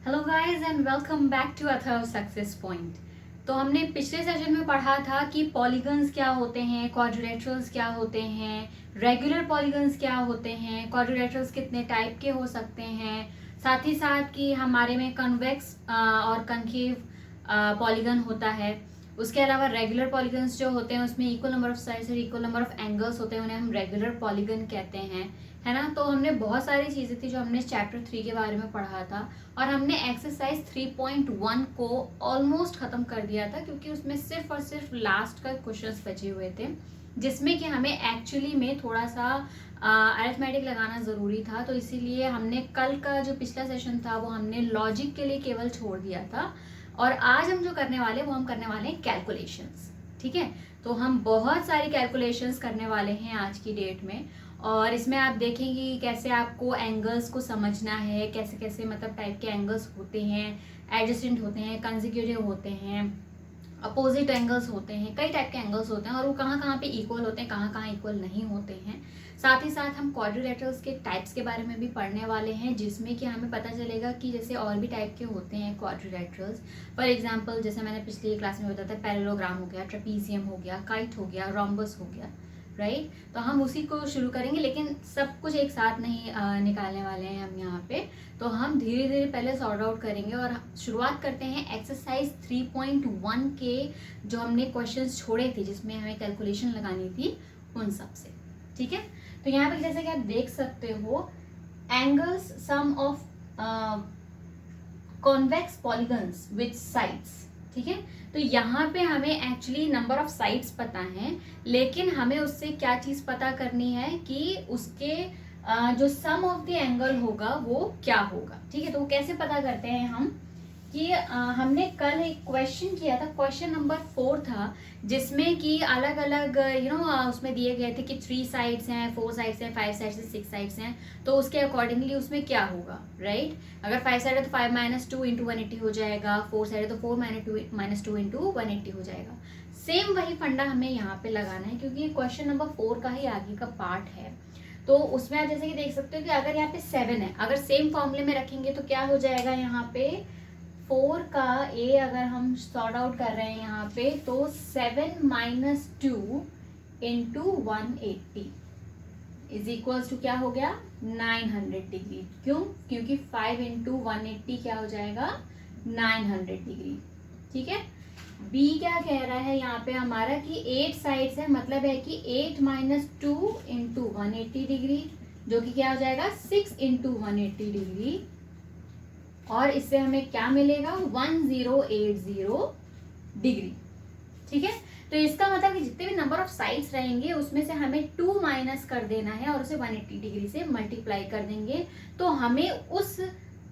Hello guys and welcome back to Atharva success point. तो हमने पिछले सेशन में पढ़ा था कि पॉलीगन्स क्या होते हैं, क्वाड्रिलेटरल्स क्या होते हैं, रेगुलर पॉलीगन्स क्या होते हैं, क्वाड्रिलेटरल्स कितने टाइप के हो सकते हैं, साथ ही साथ कि हमारे में कन्वेक्स और कनकेव पॉलीगन होता है। उसके अलावा रेगुलर पॉलीगन्स जो होते हैं उसमें इक्वल नंबर ऑफ साइड्स और इक्वल नंबर ऑफ एंगल्स होते हैं, उन्हें हम रेगुलर पॉलीगन कहते हैं, है ना। तो हमने बहुत सारी चीज़ें थी जो हमने चैप्टर 3 के बारे में पढ़ा था और हमने एक्सरसाइज 3.1 को ऑलमोस्ट ख़त्म कर दिया था क्योंकि उसमें सिर्फ और सिर्फ लास्ट का क्वेश्चंस बचे हुए थे जिसमें कि हमें एक्चुअली में थोड़ा सा अरिथमेटिक लगाना ज़रूरी था। तो इसीलिए हमने कल का जो पिछला सेशन था वो हमने लॉजिक के लिए केवल छोड़ दिया था और आज हम जो करने वाले वो हम करने वाले हैं कैलकुलेशंस। ठीक है, तो हम बहुत सारी कैलकुलेशंस करने वाले हैं आज की डेट में और इसमें आप देखेंगे कि कैसे आपको एंगल्स को समझना है, कैसे कैसे मतलब टाइप के एंगल्स होते हैं, एडजेसेंट होते हैं, कंसेक्यूटिव होते हैं, अपोजिट एंगल्स होते हैं, कई टाइप के एंगल्स होते हैं और वो कहाँ कहाँ पे इक्वल होते हैं, कहाँ कहाँ इक्वल नहीं होते हैं। साथ ही साथ हम क्वाड्रिलेटरल्स के टाइप्स के बारे में भी पढ़ने वाले हैं जिसमें कि हमें पता चलेगा कि जैसे और भी टाइप के होते हैं क्वाड्रिलेटरल्स। फॉर एग्जांपल जैसे मैंने पिछली क्लास में बताया था, पैरेललोग्राम हो गया, ट्रेपीजियम हो गया, काइट हो गया, रोम्बस हो गया, राइट। तो हम उसी को शुरू करेंगे लेकिन सब कुछ एक साथ नहीं निकालने वाले हैं हम यहाँ पे। तो हम धीरे धीरे पहले सॉर्ट आउट करेंगे और शुरुआत करते हैं एक्सरसाइज 3.1 के जो हमने क्वेश्चंस छोड़े थे जिसमें हमें कैलकुलेशन लगानी थी उन सब से। ठीक है, तो यहाँ पे जैसे कि आप देख सकते हो, angles sum of convex polygons with sides. ठीक है, तो यहाँ पे हमें एक्चुअली नंबर ऑफ साइड्स पता है लेकिन हमें उससे क्या चीज पता करनी है कि उसके जो सम ऑफ द एंगल होगा वो क्या होगा। ठीक है, तो वो कैसे पता करते हैं हम कि हमने कल एक क्वेश्चन किया था, क्वेश्चन नंबर 4 था जिसमें कि अलग अलग उसमें दिए गए थे कि 3 साइड्स हैं, 4 साइड्स हैं, 5 साइड्स हैं, 6 साइड्स हैं, तो उसके अकॉर्डिंगली उसमें क्या होगा, राइट। अगर 5 साइड है तो 5 - 2 × 180 हो जाएगा, 4 साइड है तो 4 - 2 × 180 हो जाएगा। सेम वही फंडा हमें यहाँ पे लगाना है क्योंकि क्वेश्चन नंबर 4 का ही आगे का पार्ट है। तो उसमें आप जैसे कि देख सकते हो कि अगर यहाँ पे 7 है, अगर सेम फॉर्मूले में रखेंगे तो क्या हो जाएगा, यहाँ पे 4 का ए अगर हम सॉर्ट आउट कर रहे हैं यहाँ पे तो 7 - 2 × 180 इज इक्वल्स टू क्या हो गया, 900 डिग्री। क्यों, क्योंकि 5 × 180 क्या हो जाएगा, 900 डिग्री। ठीक है, बी क्या कह रहा है यहाँ पे हमारा कि 8 साइड्स है, मतलब है कि 8 - 2 × 180 डिग्री जो कि क्या हो जाएगा 6 × 180 डिग्री और इससे हमें क्या मिलेगा 1080 डिग्री। ठीक है, तो इसका मतलब कि जितने भी नंबर ऑफ साइड्स रहेंगे उसमें से हमें 2 माइनस कर देना है और उसे 180 डिग्री से मल्टीप्लाई कर देंगे तो हमें उस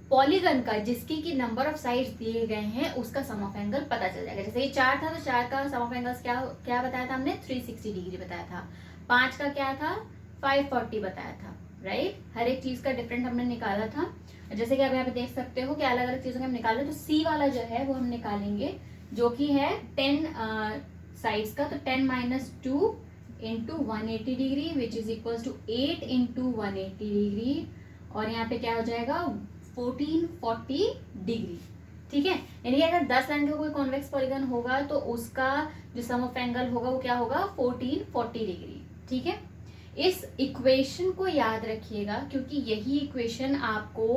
पॉलीगन का जिसकी की नंबर ऑफ साइड्स दिए गए हैं उसका सम ऑफ एंगल पता चल जाएगा। जैसे ये 4 था तो 4 का सम ऑफ एंगल्स क्या क्या बताया था हमने, 360 डिग्री बताया था। 5 का क्या था, 540 बताया था, राइट। हर एक चीज का डिफरेंट हमने निकाला था। जैसे कि आप यहाँ पे देख सकते हो कि अलग अलग चीजों के हम निकाल रहे हैं, तो सी वाला जो है वो हम निकालेंगे जो कि है 10 साइड्स का, तो 10 - 2 × 180 degree which is equals to 8 × 180 degree और यहाँ पे क्या हो जाएगा 1440 डिग्री। ठीक है, यानी अगर 10 लाइन का कोई कॉन्वेक्स पॉलीगन होगा तो उसका जो सम ऑफ एंगल होगा वो क्या होगा 1440 डिग्री। ठीक है, इस इक्वेशन को याद रखिएगा क्योंकि यही इक्वेशन आपको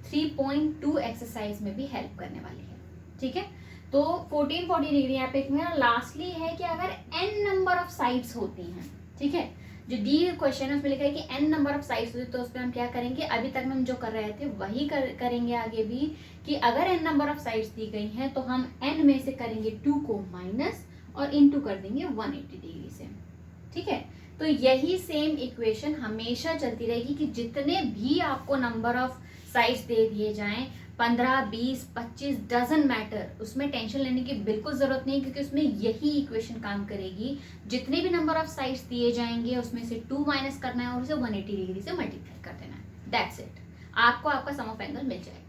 3.2 एक्सरसाइज में भी हेल्प करने वाली है। ठीक है, तो 1440 डिग्री यहाँ पे मेरा लास्टली है कि अगर n नंबर ऑफ साइड्स होती हैं, ठीक है, जो दी क्वेश्चन है उसमें लिखा है कि n नंबर ऑफ साइड्स होती है तो उसमें हम क्या करेंगे, अभी तक हम जो कर रहे थे वही करेंगे आगे भी कि अगर n नंबर ऑफ साइड्स दी गई हैं तो हम n में से करेंगे 2 को माइनस और इनटू कर देंगे 180 डिग्री से। ठीक है, तो यही सेम इक्वेशन हमेशा चलती रहेगी कि जितने भी आपको नंबर ऑफ साइड्स दे दिए जाएं 15, 20, 25 डजंट मैटर, उसमें टेंशन लेने की बिल्कुल जरूरत नहीं क्योंकि उसमें यही इक्वेशन काम करेगी। जितने भी नंबर ऑफ साइड्स दिए जाएंगे उसमें से 2 माइनस करना है और उसे 180 डिग्री से मल्टीप्लाई कर देना है, दैट्स इट। आपको आपका सम ऑफ एंगल मिल जाएगा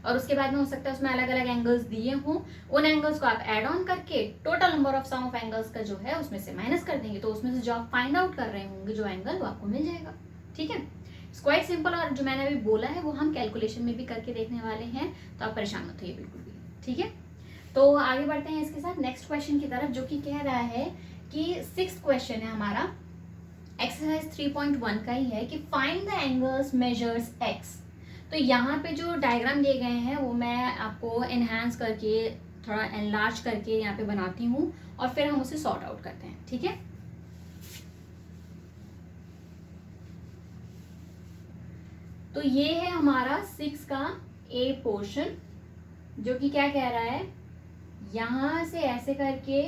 और उसके बाद में हो सकता है उसमें अलग अलग एंगल्स दिए हों, उन एंगल्स को आप ऐड ऑन करके total number of sum of angles का जो है उसमें से माइनस कर देंगे तो उसमें से जो आप फाइंड आउट कर रहे होंगे जो एंगल वो आपको मिल जाएगा। ठीक है, इट्स क्वाइट सिंपल, और जो मैंने अभी बोला है वो हम कैलकुलेशन में भी करके देखने वाले हैं, तो आप परेशान मत होइए बिल्कुल भी, ठीक है। तो आगे बढ़ते हैं इसके साथ नेक्स्ट क्वेश्चन की तरफ, जो कि कह रहा है कि 6th क्वेश्चन है हमारा एक्सरसाइज 3.1 का ही है कि find the angles measures x. तो यहाँ पे जो डायग्राम दिए गए हैं वो मैं आपको एनहांस करके, थोड़ा एनलार्ज करके यहाँ पे बनाती हूँ, और फिर हम उसे सॉर्ट आउट करते हैं, ठीक है। तो ये है हमारा 6 का ए पोर्शन, जो कि क्या कह रहा है, यहां से ऐसे करके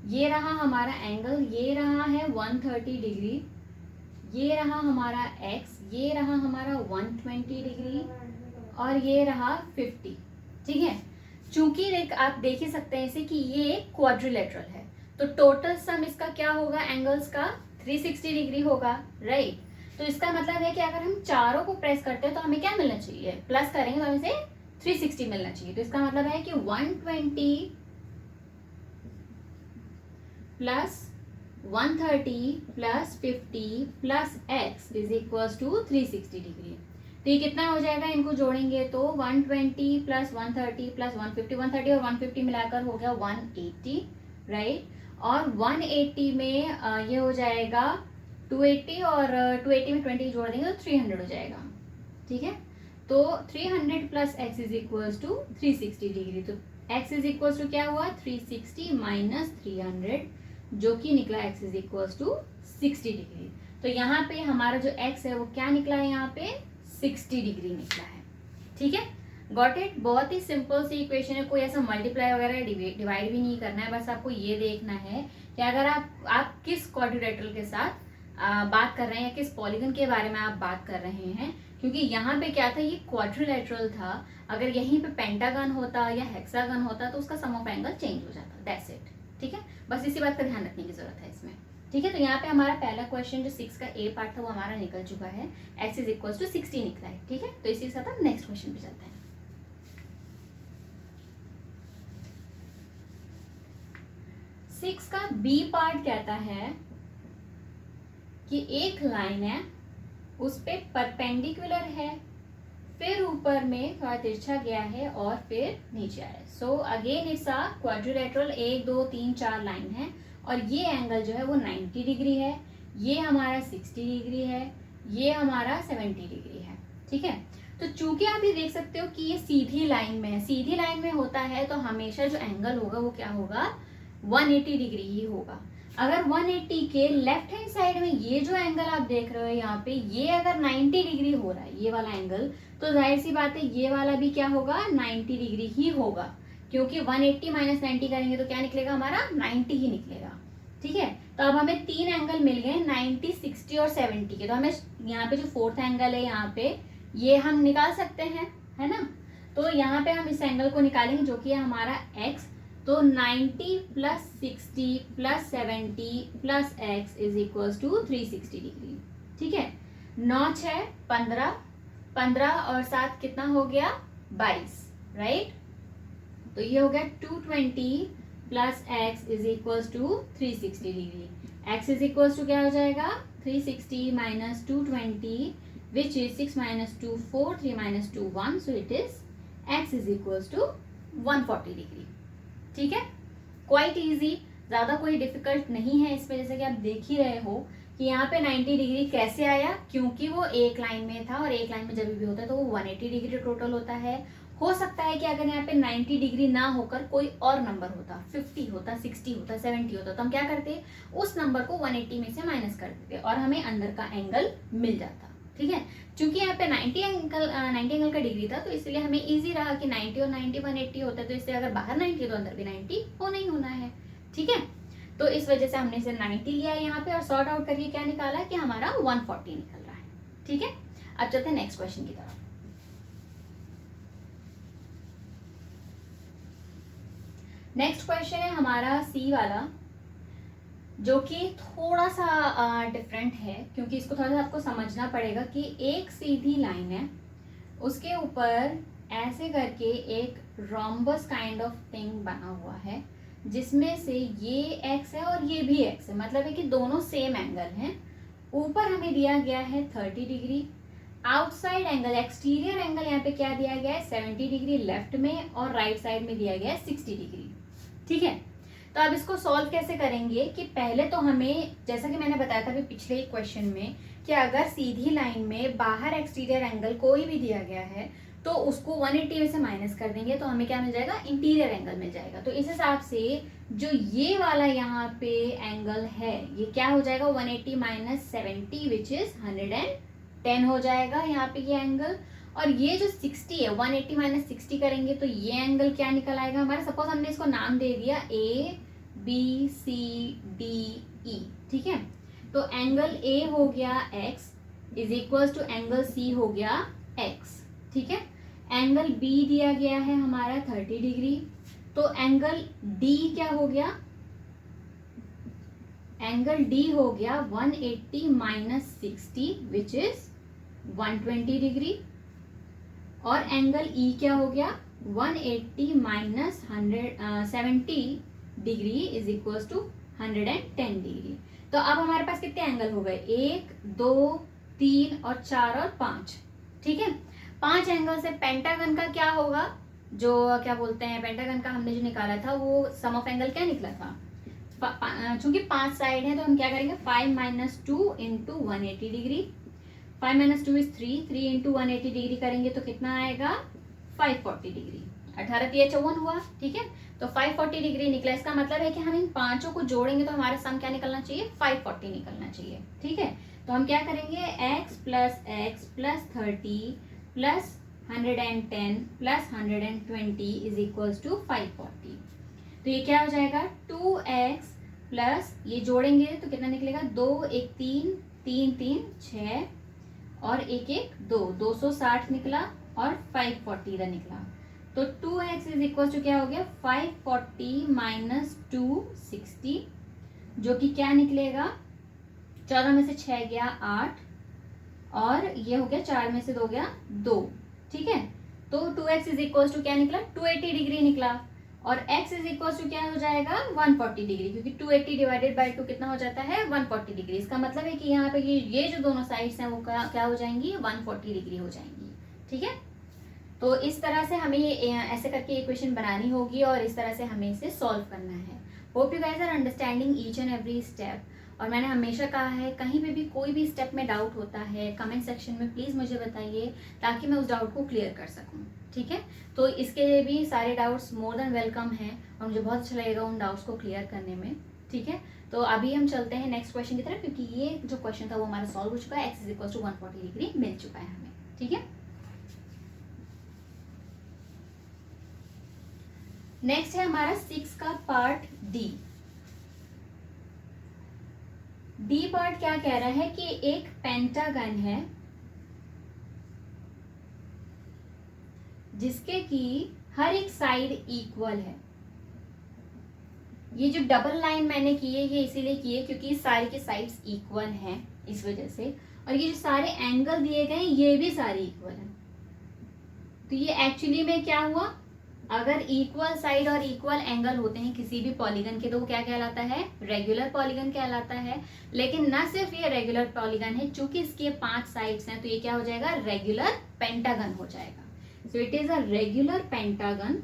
ये रहा हमारा एंगल, ये रहा है 130 डिग्री, ये रहा हमारा एक्स, ये रहा हमारा 120 डिग्री, और ये रहा 50, ठीक है। चूंकि आप देख ही सकते हैं इसे कि ये क्वाड्रिलेटरल है, तो टोटल सम इसका क्या होगा, एंगल्स का 360 डिग्री होगा, राइट। तो इसका मतलब है कि अगर हम चारों को प्रेस करते हैं तो हमें क्या मिलना चाहिए, प्लस करेंगे तो हमें से 360 मिलना चाहिए। तो इसका मतलब है कि 120 plus 130 plus 50 plus x is equals to 360 degree. तो ये कितना हो जाएगा, इनको जोड़ेंगे तो 120 प्लस 130 प्लस 150, 130 और 150 मिलाकर हो गया 180, राइट। और 180 में ये हो जाएगा 280, और 280 में 20 जोड़ देंगे तो 300 हो जाएगा, ठीक है। तो 300 plus x is equals to 360 degree. तो x इज इक्वल्स टू क्या हुआ, 360 माइनस 300, जो कि निकला x is equals to 60 degree. तो यहाँ पे हमारा जो x है वो क्या निकला है, यहाँ पे 60 डिग्री निकला है, ठीक है। Got it. बहुत ही सिंपल सी इक्वेशन है, कोई ऐसा मल्टीप्लाई वगैरह डिवाइड भी नहीं करना है, बस आपको ये देखना है कि अगर आप किस क्वाड्रिलेटरल के साथ बात कर रहे हैं या किस पॉलीगन के बारे में आप बात कर रहे हैं। क्योंकि यहाँ पे क्या था, ये क्वाड्रिलेटरल था, अगर यहीं पे पेंटागन होता या हेक्सागन होता तो उसका सम ऑफ एंगल चेंज हो जाता, दैट्स इट, ठीक है। बस इसी बात का ध्यान रखने की जरूरत है इसमें, ठीक है। तो यहाँ पे हमारा पहला क्वेश्चन जो 6 का ए पार्ट था वो हमारा निकल चुका है, x इज इक्वल टू 60 निकला है, ठीक है। तो इसी के साथ हम नेक्स्ट क्वेश्चन पे चलते हैं। सिक्स का बी पार्ट कहता है कि एक लाइन है, उस पे परपेंडिकुलर है, फिर ऊपर में थोड़ा तिरछा गया है और फिर नीचे आया। So again it's a quadrilateral, 1 2 3 4 line है, और ये एंगल जो है वो 90 डिग्री है, ये हमारा 60 डिग्री है, ये हमारा 70 डिग्री है, ठीक है। तो चूंकि आप ये देख सकते हो कि ये सीधी लाइन में है, सीधी लाइन में होता है तो हमेशा जो एंगल होगा वो क्या होगा, 180 डिग्री ही होगा। अगर 180 के लेफ्ट हैंड साइड में ये जो एंगल आप देख रहे हो यहाँ पे, ये अगर 90 डिग्री हो रहा है, ये वाला एंगल, तो जाहिर सी बात है ये वाला भी क्या होगा, 90 डिग्री ही होगा, क्योंकि 180 माइनस 90 करेंगे तो क्या निकलेगा हमारा, 90 ही निकलेगा, ठीक है। तो अब हमें 3 एंगल मिल गए 90, 60 और 70 के। तो हमें यहाँ पे जो 4th एंगल है यहाँ पे, ये हम निकाल सकते हैं, है ना। तो यहाँ पे हम इस एंगल को निकालेंगे जो कि है हमारा x। तो 90 plus 60 plus 70 plus x is equals to 360 degree, ठीक है। 9 6 15, 15 और 7 कितना हो गया, 22, राइट। तो ये हो गया 220 plus x is equals to 360 degree. x is equals to क्या हो जाएगा, 360 minus 220 which is 6 minus 2 4, 3 minus 2 1, so it is x is equals to 140 degree, ठीक है। क्वाइट इजी, ज्यादा कोई डिफिकल्ट नहीं है इसमें। जैसे कि आप देख ही रहे हो कि यहाँ पे 90 डिग्री कैसे आया, क्योंकि वो एक लाइन में था, और एक लाइन में जब भी होता है तो वो 180 डिग्री टोटल होता है। हो सकता है कि अगर यहाँ पे 90 डिग्री ना होकर कोई और नंबर होता, 50 होता, 60 होता, 70 होता, तो हम क्या करते, उस नंबर को 180 में से माइनस कर देते और हमें अंदर का एंगल मिल जाता, ठीक है। चूंकि यहाँ पे 90 एंगल का डिग्री था, तो इसलिए हमें इजी रहा कि 90 और 90 180 होता है, तो इससे अगर बाहर 90 तो अंदर भी 90 होना ही होना है, ठीक है। तो इस वजह से हमने इसे 90 लिया है यहाँ पे, और सॉर्ट आउट करके क्या निकाला कि हमारा 140 निकल रहा है, ठीक है। अब चलते हैं नेक्स्ट क्वेश्चन की तरफ। नेक्स्ट क्वेश्चन है हमारा सी वाला, जो कि थोड़ा सा डिफरेंट है, क्योंकि इसको थोड़ा सा आपको समझना पड़ेगा कि एक सीधी लाइन है, उसके ऊपर ऐसे करके एक रोम्बस काइंड ऑफ थिंग बना हुआ है, जिसमें से ये x है और ये भी x है, मतलब है कि दोनों सेम एंगल हैं। ऊपर हमें दिया गया है 30 degree. Outside angle, exterior angle यहाँ पे क्या दिया गया है 70 डिग्री लेफ्ट में, और राइट साइड में दिया गया है 60 डिग्री। ठीक है, तो अब इसको सॉल्व कैसे करेंगे कि पहले तो हमें, जैसा कि मैंने बताया था अभी पिछले क्वेश्चन में, कि अगर सीधी लाइन में बाहर एक्सटीरियर एंगल कोई भी दिया गया है तो उसको 180 में से माइनस कर देंगे तो हमें क्या मिल जाएगा, इंटीरियर एंगल मिल जाएगा। तो इस हिसाब से जो ये वाला यहाँ पे एंगल है ये क्या हो जाएगा, 180 माइनस 70 विच इज 110 हो जाएगा यहाँ पे ये एंगल। और ये जो 60 है, 180 माइनस 60 करेंगे तो ये एंगल क्या निकल आएगा हमारा, सपोज हमने इसको नाम दे दिया ABCDE। ठीक है, तो एंगल A हो गया x is equal to angle C हो गया x। ठीक है, एंगल B दिया गया है हमारा 30 डिग्री, तो एंगल D क्या हो गया, एंगल D हो गया 180 माइनस 60 विच इज 120 डिग्री, और एंगल E क्या हो गया 180 minus 70 degree is equal to 110 degree. तो अब हमारे पास कितने एंगल हो गए, 1 2 3 और 4 और 5। ठीक है, 5 एंगल से पेंटागन का क्या होगा, जो क्या बोलते हैं पेंटागन का हमने जो निकाला था वो सम ऑफ एंगल क्या निकला था, चूंकि 5 साइड है तो हम क्या करेंगे 5 minus 2 into 180 degree, 5 minus 2 is 3 into 180 degree करेंगे तो कितना आएगा 540 डिग्री, 18 3 54 हुआ। ठीक है, तो 540 डिग्री निकला, इसका मतलब है कि हम इन पांचों को जोड़ेंगे तो हमारा सम क्या निकलना चाहिए 540 निकलना चाहिए। ठीक है, तो हम क्या करेंगे x plus 30 plus 110 plus 120 is equals to 540। तो ये क्या हो जाएगा 2x प्लस, ये जोड़ेंगे तो कितना निकलेगा 2 1 3 3 3 6 और 1 1 2 260 निकला और 540 का निकला। तो 2x इज इक्वल टू क्या हो गया 540 माइनस 260, जो कि क्या निकलेगा 14 में से 6 गया 8 और ये हो गया 4 में से 2 गया 2। ठीक है, तो 2x इज इक्वल टू क्या निकला 280 डिग्री निकला, और x इज इक्वल टू क्या हो जाएगा 140 डिग्री, क्योंकि 280 डिवाइडेड बाय 2 कितना हो जाता है 140 डिग्री। इसका मतलब है कि यहाँ पे ये जो दोनों साइड्स हैं वो क्या हो जाएंगी 140 डिग्री हो जाएंगी। ठीक है, तो इस तरह से हमें ये ऐसे करके इक्वेशन बनानी होगी और इस तरह से हमें इसे सॉल्व करना है। Hope you guys are understanding each and every step. और मैंने हमेशा कहा है कहीं पे भी कोई भी स्टेप में डाउट होता है कमेंट सेक्शन में प्लीज़ मुझे बताइए ताकि मैं उस डाउट को क्लियर कर सकूं। ठीक है, तो इसके लिए भी सारे डाउट्स मोर देन वेलकम हैं और मुझे बहुत अच्छा लगेगा उन डाउट्स को क्लियर करने में। ठीक है, तो अभी हम चलते हैं नेक्स्ट क्वेश्चन की तरफ, क्योंकि ये जो क्वेश्चन था वो हमारा सॉल्व हो चुका है, X is equal to 140 degree मिल चुका है हमें। ठीक है, नेक्स्ट है हमारा 6 का पार्ट डी। डी पार्ट क्या कह रहा है कि एक पेंटागन है जिसके की हर एक साइड इक्वल है। ये जो डबल लाइन मैंने की है ये इसीलिए की है क्योंकि सारे के साइड्स इक्वल हैं इस वजह से, और ये जो सारे एंगल दिए गए ये भी सारे इक्वल हैं। तो ये एक्चुअली में क्या हुआ, अगर इक्वल साइड और इक्वल एंगल होते हैं किसी भी पॉलीगन के तो वो क्या कहलाता है रेगुलर पॉलीगन कहलाता है। लेकिन ना सिर्फ ये रेगुलर पॉलीगन है, चूंकि इसके 5 साइड्स हैं तो ये क्या हो जाएगा रेगुलर पेंटागन हो जाएगा। सो it is a regular pentagon.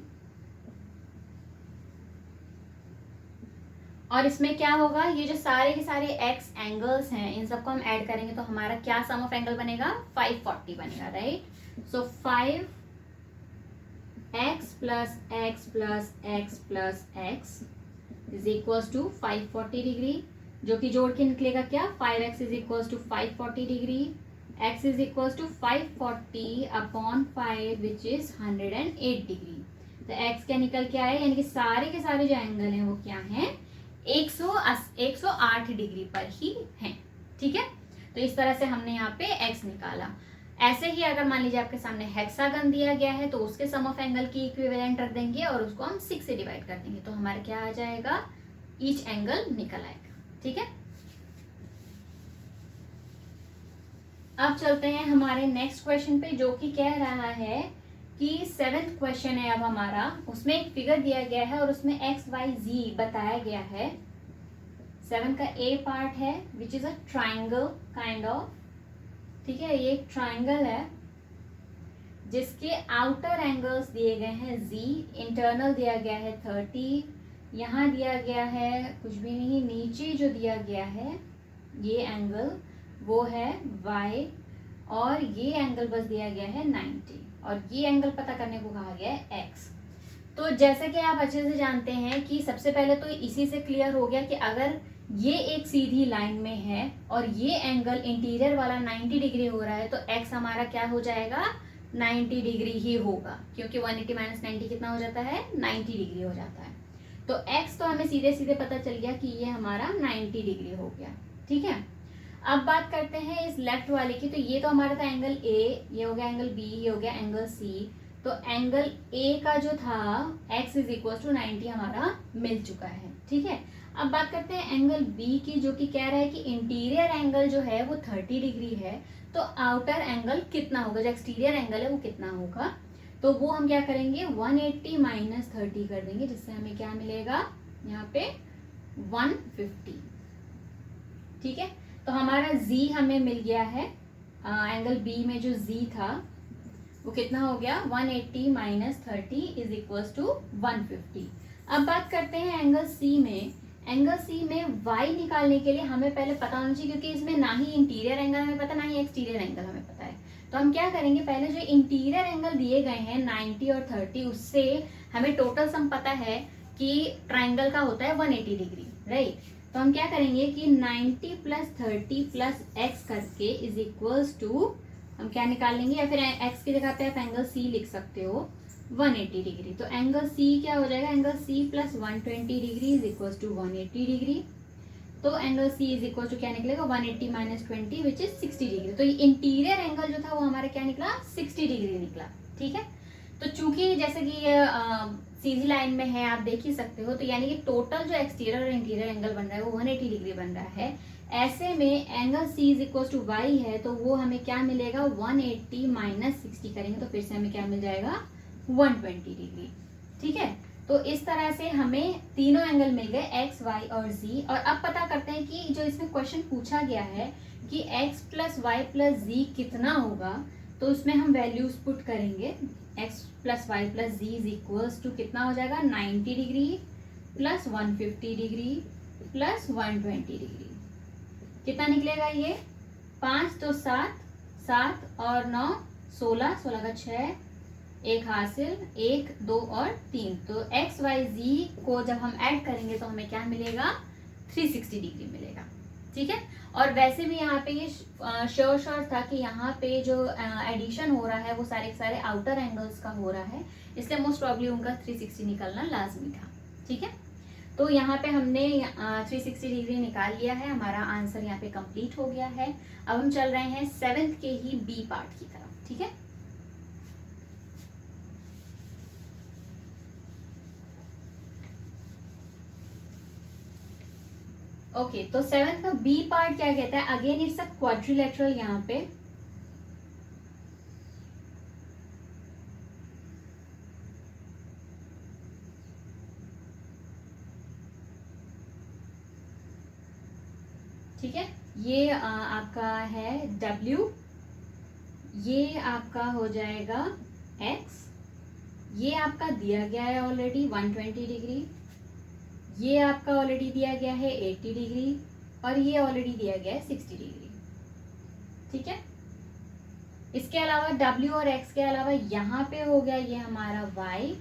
और इसमें क्या होगा, ये जो सारे के सारे एक्स एंगल्स हैं इन सबको हम ऐड करेंगे तो हमारा क्या सम ऑफ एंगल बनेगा 540 बनेगा, right. So 5x plus x plus x plus x is equals to 540 degree, जो कि जोड़ के निकलेगा क्या 5x is equals to 540 degree, x is equals to 540 upon 5 which is 108 degree. तो x क्या निकल के आया, यानी कि सारे के सारे जो एंगल हैं वो क्या हैं 108 डिग्री पर ही हैं। ठीक है, तो इस तरह से हमने यहाँ पे x निकाला। ऐसे ही अगर मान लीजिए आपके सामने हेक्सागन दिया गया है तो उसके सम ऑफ एंगल की इक्विवेलेंट रख देंगे और उसको हम 6 से डिवाइड कर देंगे तो हमारा क्या आ जाएगा ईच एंगल निकल आएगा। ठीक है, अब चलते हैं हमारे नेक्स्ट क्वेश्चन पे जो कि कह रहा है कि 7th क्वेश्चन है अब हमारा, उसमें एक फिगर दिया गया है और उसमें एक्स वाई जी बताया गया है। 7 का ए पार्ट है which is a triangle kind of, ठीक है। ये एक ट्राइंगल है जिसके आउटर एंगल्स दिए गए हैं z, इंटरनल दिया गया है 30, यहाँ दिया गया है कुछ भी नहीं, नीचे जो दिया गया है ये एंगल वो है y, और ये एंगल बस दिया गया है 90, और ये एंगल पता करने को कहा गया है x। तो जैसे कि आप अच्छे से जानते हैं कि सबसे पहले तो इसी से क्लियर हो गया कि अगर ये एक सीधी लाइन में है और ये एंगल इंटीरियर वाला 90 डिग्री हो रहा है तो x हमारा क्या हो जाएगा, 90 डिग्री ही होगा, क्योंकि 180 माइनस 90 कितना हो जाता है, 90 डिग्री हो जाता है। तो x तो हमें सीधे सीधे पता चल गया कि ये हमारा 90 डिग्री हो गया, ठीक है। अब बात करते हैं इस लेफ्ट वाले की। तो ये तो हमारा था एंगल a, ये हो गया एंगल b, ये हो गया एंगल c। तो एंगल a का जो था x इज इक्वल टू 90 हमारा मिल चुका है, ठीक है। अब बात करते हैं एंगल b की, जो कि कह रहा है कि इंटीरियर एंगल जो है वो 30 डिग्री है, तो आउटर एंगल कितना होगा, जो एक्सटीरियर एंगल है वो कितना होगा। तो वो हम क्या करेंगे, 180 माइनस 30 कर देंगे, जिससे हमें क्या मिलेगा यहाँ पे 150, ठीक है। तो हमारा z हमें मिल गया है, एंगल b में जो z था वो कितना हो गया, 180 माइनस 30 इज इक्वल टू 150। अब बात करते हैं एंगल c में। एंगल c में y निकालने के लिए हमें पहले पता होना चाहिए, क्योंकि इसमें ना ही इंटीरियर एंगल हमें पता, ना ही एक्सटीरियर एंगल हमें पता है। तो हम क्या करेंगे, पहले जो इंटीरियर एंगल दिए गए हैं 90 और 30, उससे हमें टोटल सम पता है कि ट्राइंगल का होता है 180 डिग्री, राइट। तो हम क्या करेंगे कि 90 प्लस 30 प्लस एक्स करके इज इक्वल्स टू, हम क्या निकाल लेंगे, या फिर x की जगह पे आप एंगल c लिख सकते हो 180 डिग्री। तो एंगल c क्या हो जाएगा, angle c plus 120 degree is equal to 180 degree. तो angle c is equal to क्या निकलेगा, 180 माइनस 20 विच इज 60 डिग्री। तो ये इंटीरियर एंगल जो था वो हमारा क्या निकला, 60 डिग्री निकला, ठीक है। तो चूंकि जैसे कि ये सीधी लाइन में है, आप देख ही सकते हो, तो यानी कि टोटल जो एक्सटीरियर और इंटीरियर एंगल बन रहा है वो 180 डिग्री बन रहा है। ऐसे में angle c is equal to y है, तो वो हमें क्या मिलेगा, 180 माइनस 60 करेंगे तो फिर से हमें क्या मिल जाएगा, 120 डिग्री, ठीक है। तो इस तरह से हमें तीनों एंगल मिल गए, x, y और z। और अब पता करते हैं कि जो इसमें क्वेश्चन पूछा गया है कि x plus y plus z कितना होगा, तो उसमें हम वैल्यूज पुट करेंगे। x plus y plus z is equals to कितना हो जाएगा, 90 degree plus 150 degree plus 120 degree. कितना निकलेगा ये, 5 तो 7, 7 और 9 16, 16 का 6, एक हासिल, 1 2 और 3। तो एक्स वाई जी को जब हम ऐड करेंगे तो हमें क्या मिलेगा, 360 डिग्री मिलेगा, ठीक है। और वैसे भी यहाँ पे ये श्योर था कि यहाँ पे जो एडिशन हो रहा है वो सारे के सारे आउटर एंगल्स का हो रहा है, इसलिए मोस्ट प्रॉब्ली उनका 360 निकलना लाजमी था, ठीक है। तो यहाँ पे हमने 360 डिग्री निकाल लिया है, हमारा आंसर यहाँ पे कंप्लीट हो गया है। अब हम चल रहे हैं 7th के ही बी पार्ट की तरफ, ठीक है। ओके, तो 7th का बी पार्ट क्या कहता है, अगेन इट्स अ क्वाड्रिलेटरल। यहाँ पे ठीक है, ये आपका है W, ये आपका हो जाएगा X, ये आपका दिया गया है ऑलरेडी 120 डिग्री, ये आपका ऑलरेडी दिया गया है 80 डिग्री, और ये ऑलरेडी दिया गया है 60 डिग्री, ठीक है। इसके अलावा W और X के अलावा यहाँ पे हो गया ये हमारा Y,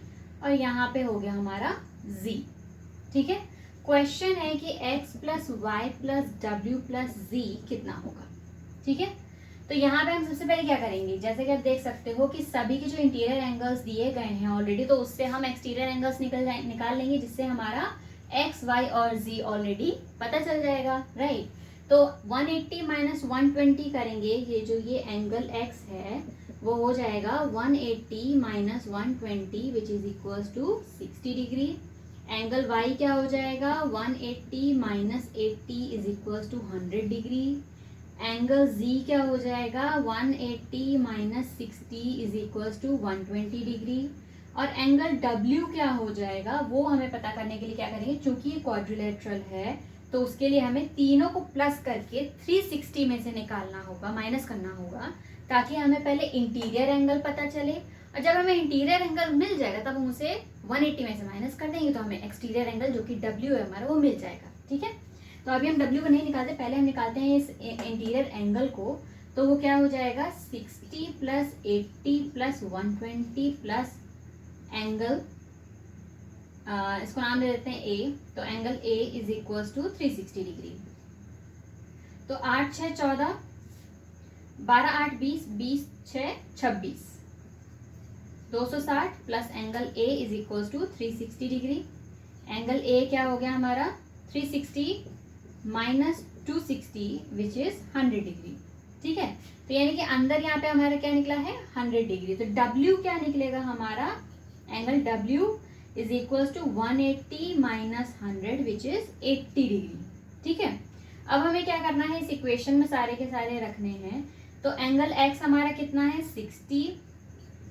और यहाँ पे हो गया हमारा Z, ठीक है। क्वेश्चन है कि x plus y plus W plus z कितना होगा, ठीक है। तो यहाँ पे हम सबसे पहले क्या करेंगे, जैसे कि आप देख सकते हो कि सभी के जो इंटीरियर एंगल्स दिए गए हैं ऑलरेडी, तो उससे हम एक्सटीरियर एंगल्स निकाल लेंगे, जिससे हमारा x, y और z ऑलरेडी पता चल जाएगा, राइट। तो 180 माइनस 120 करेंगे, ये जो ये एंगल x है वो हो जाएगा 180 minus 120 which is equals to 60 degree. Angle y क्या हो जाएगा, 180 minus 80 is equals to 100 degree. Angle G क्या हो जाएगा 180 minus 60 is equals to 120 degree. और एंगल डब्ल्यू क्या हो जाएगा वो हमें पता करने के लिए क्या करेंगे, चूंकि ये क्वाड्रिलेटरल है तो उसके लिए हमें तीनों को प्लस करके 360 में से निकालना होगा, माइनस करना होगा, ताकि हमें पहले इंटीरियर एंगल पता चले। और जब हमें इंटीरियर एंगल मिल जाएगा तब हम उसे 180 में से माइनस कर देंगे तो हमें एक्सटीरियर एंगल जो कि डब्ल्यू है हमारा वो मिल जाएगा। ठीक है, तो अभी हम डब्ल्यू को नहीं निकालते, पहले हम निकालते हैं इस इंटीरियर एंगल को। तो वो क्या हो जाएगा 60 प्लस 80 प्लस 120 प्लस एंगल, इसको नाम दे देते हैं ए, तो angle A is equals to 360 degree. तो 8 6 14, 12 8 20, 20 6 26, 260 plus angle A is equals to 360 degree. Angle A क्या हो गया हमारा 360 माइनस 260 विच इज 100 डिग्री। ठीक है, तो यानी कि अंदर यहाँ पे हमारा क्या निकला है 100 डिग्री। तो डब्ल्यू क्या निकलेगा हमारा, angle W is equals to 180 minus 100 which is 80 degree. ठीक है, अब हमें क्या करना है, इस इक्वेशन में सारे के सारे रखने हैं। तो एंगल एक्स हमारा कितना है 60,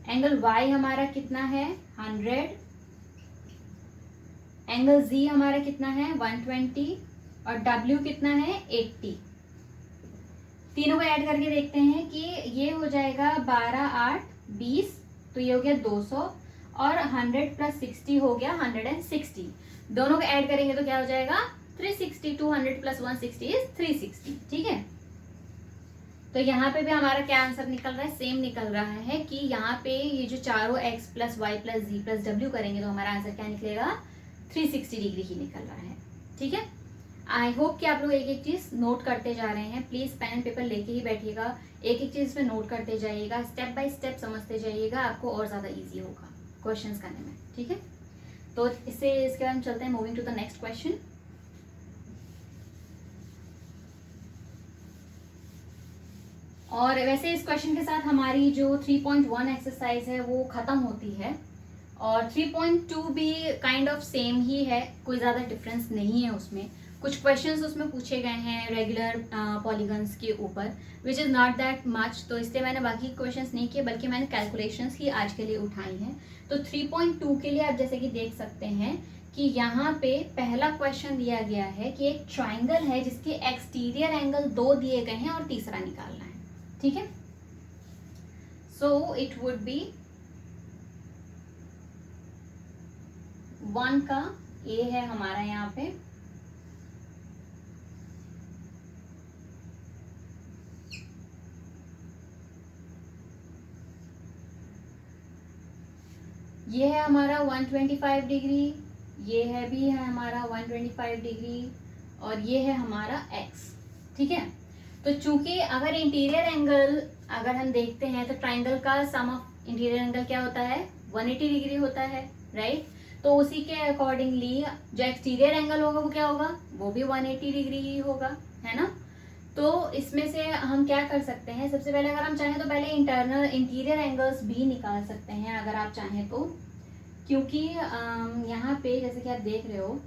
एंगल वाई हमारा कितना है 100, एंगल जी हमारा कितना है 120 और डब्ल्यू कितना है 80। तीनों को ऐड करके देखते हैं कि ये हो जाएगा 12 8 20, तो ये हो गया 200 और 100 प्लस 60 हो गया 160। दोनों को ऐड करेंगे तो क्या हो जाएगा 360, 200 प्लस 160 इज 360। ठीक है, तो यहाँ पे भी हमारा क्या आंसर निकल रहा है, सेम निकल रहा है कि यहाँ पे ये जो चारों x प्लस वाई प्लस जी प्लस डब्ल्यू करेंगे तो हमारा आंसर क्या निकलेगा 360 डिग्री ही निकल रहा है। ठीक है, आई होप कि आप लोग एक एक चीज नोट करते जा रहे हैं। प्लीज पेन एंड पेपर लेके ही बैठिएगा, एक एक चीज पे नोट करते जाइएगा, स्टेप बाय स्टेप समझते जाइएगा, आपको और ज्यादा इजी होगा क्वेश्चंस करने में। ठीक है, तो इसके बाद हम चलते हैं moving to the next question. और वैसे इस क्वेश्चन के साथ हमारी जो 3.1 एक्सरसाइज है वो खत्म होती है और 3.2 भी काइंड ऑफ सेम ही है, कोई ज़्यादा डिफरेंस नहीं है उसमें। कुछ क्वेश्चंस उसमें पूछे गए हैं रेगुलर पॉलीगन्स के ऊपर which is not that much, तो इसलिए मैंने बाकी क्वेश्चंस नहीं किए बल्कि मैंने कैलकुलेशंस ही आज के लिए उठाई हैं। तो 3.2 के लिए आप जैसे कि देख सकते हैं कि यहाँ पे पहला क्वेश्चन दिया गया है कि एक ट्राइंगल है जिसके एक्सटीरियर एंगल 2 दिए गए हैं और तीसरा निकालना है। ठीक है, सो इट वुड बी 1 का ए है हमारा यहाँ पे, ये है हमारा 125 डिग्री, ये है भी है हमारा 125 डिग्री और ये है हमारा x। ठीक है, तो चूंकि अगर इंटीरियर एंगल अगर हम देखते हैं तो ट्राइंगल का सम ऑफ इंटीरियर एंगल क्या होता है 180 डिग्री होता है, राइट। तो उसी के अकॉर्डिंगली जो एक्सटीरियर एंगल होगा वो क्या होगा, वो भी 180 डिग्री ही होगा, है ना। तो इसमें से हम क्या कर सकते हैं, सबसे पहले अगर हम चाहें तो पहले इंटीरियर एंगल्स भी निकाल सकते हैं अगर आप चाहें तो, क्योंकि यहाँ पे जैसे कि आप देख रहे हो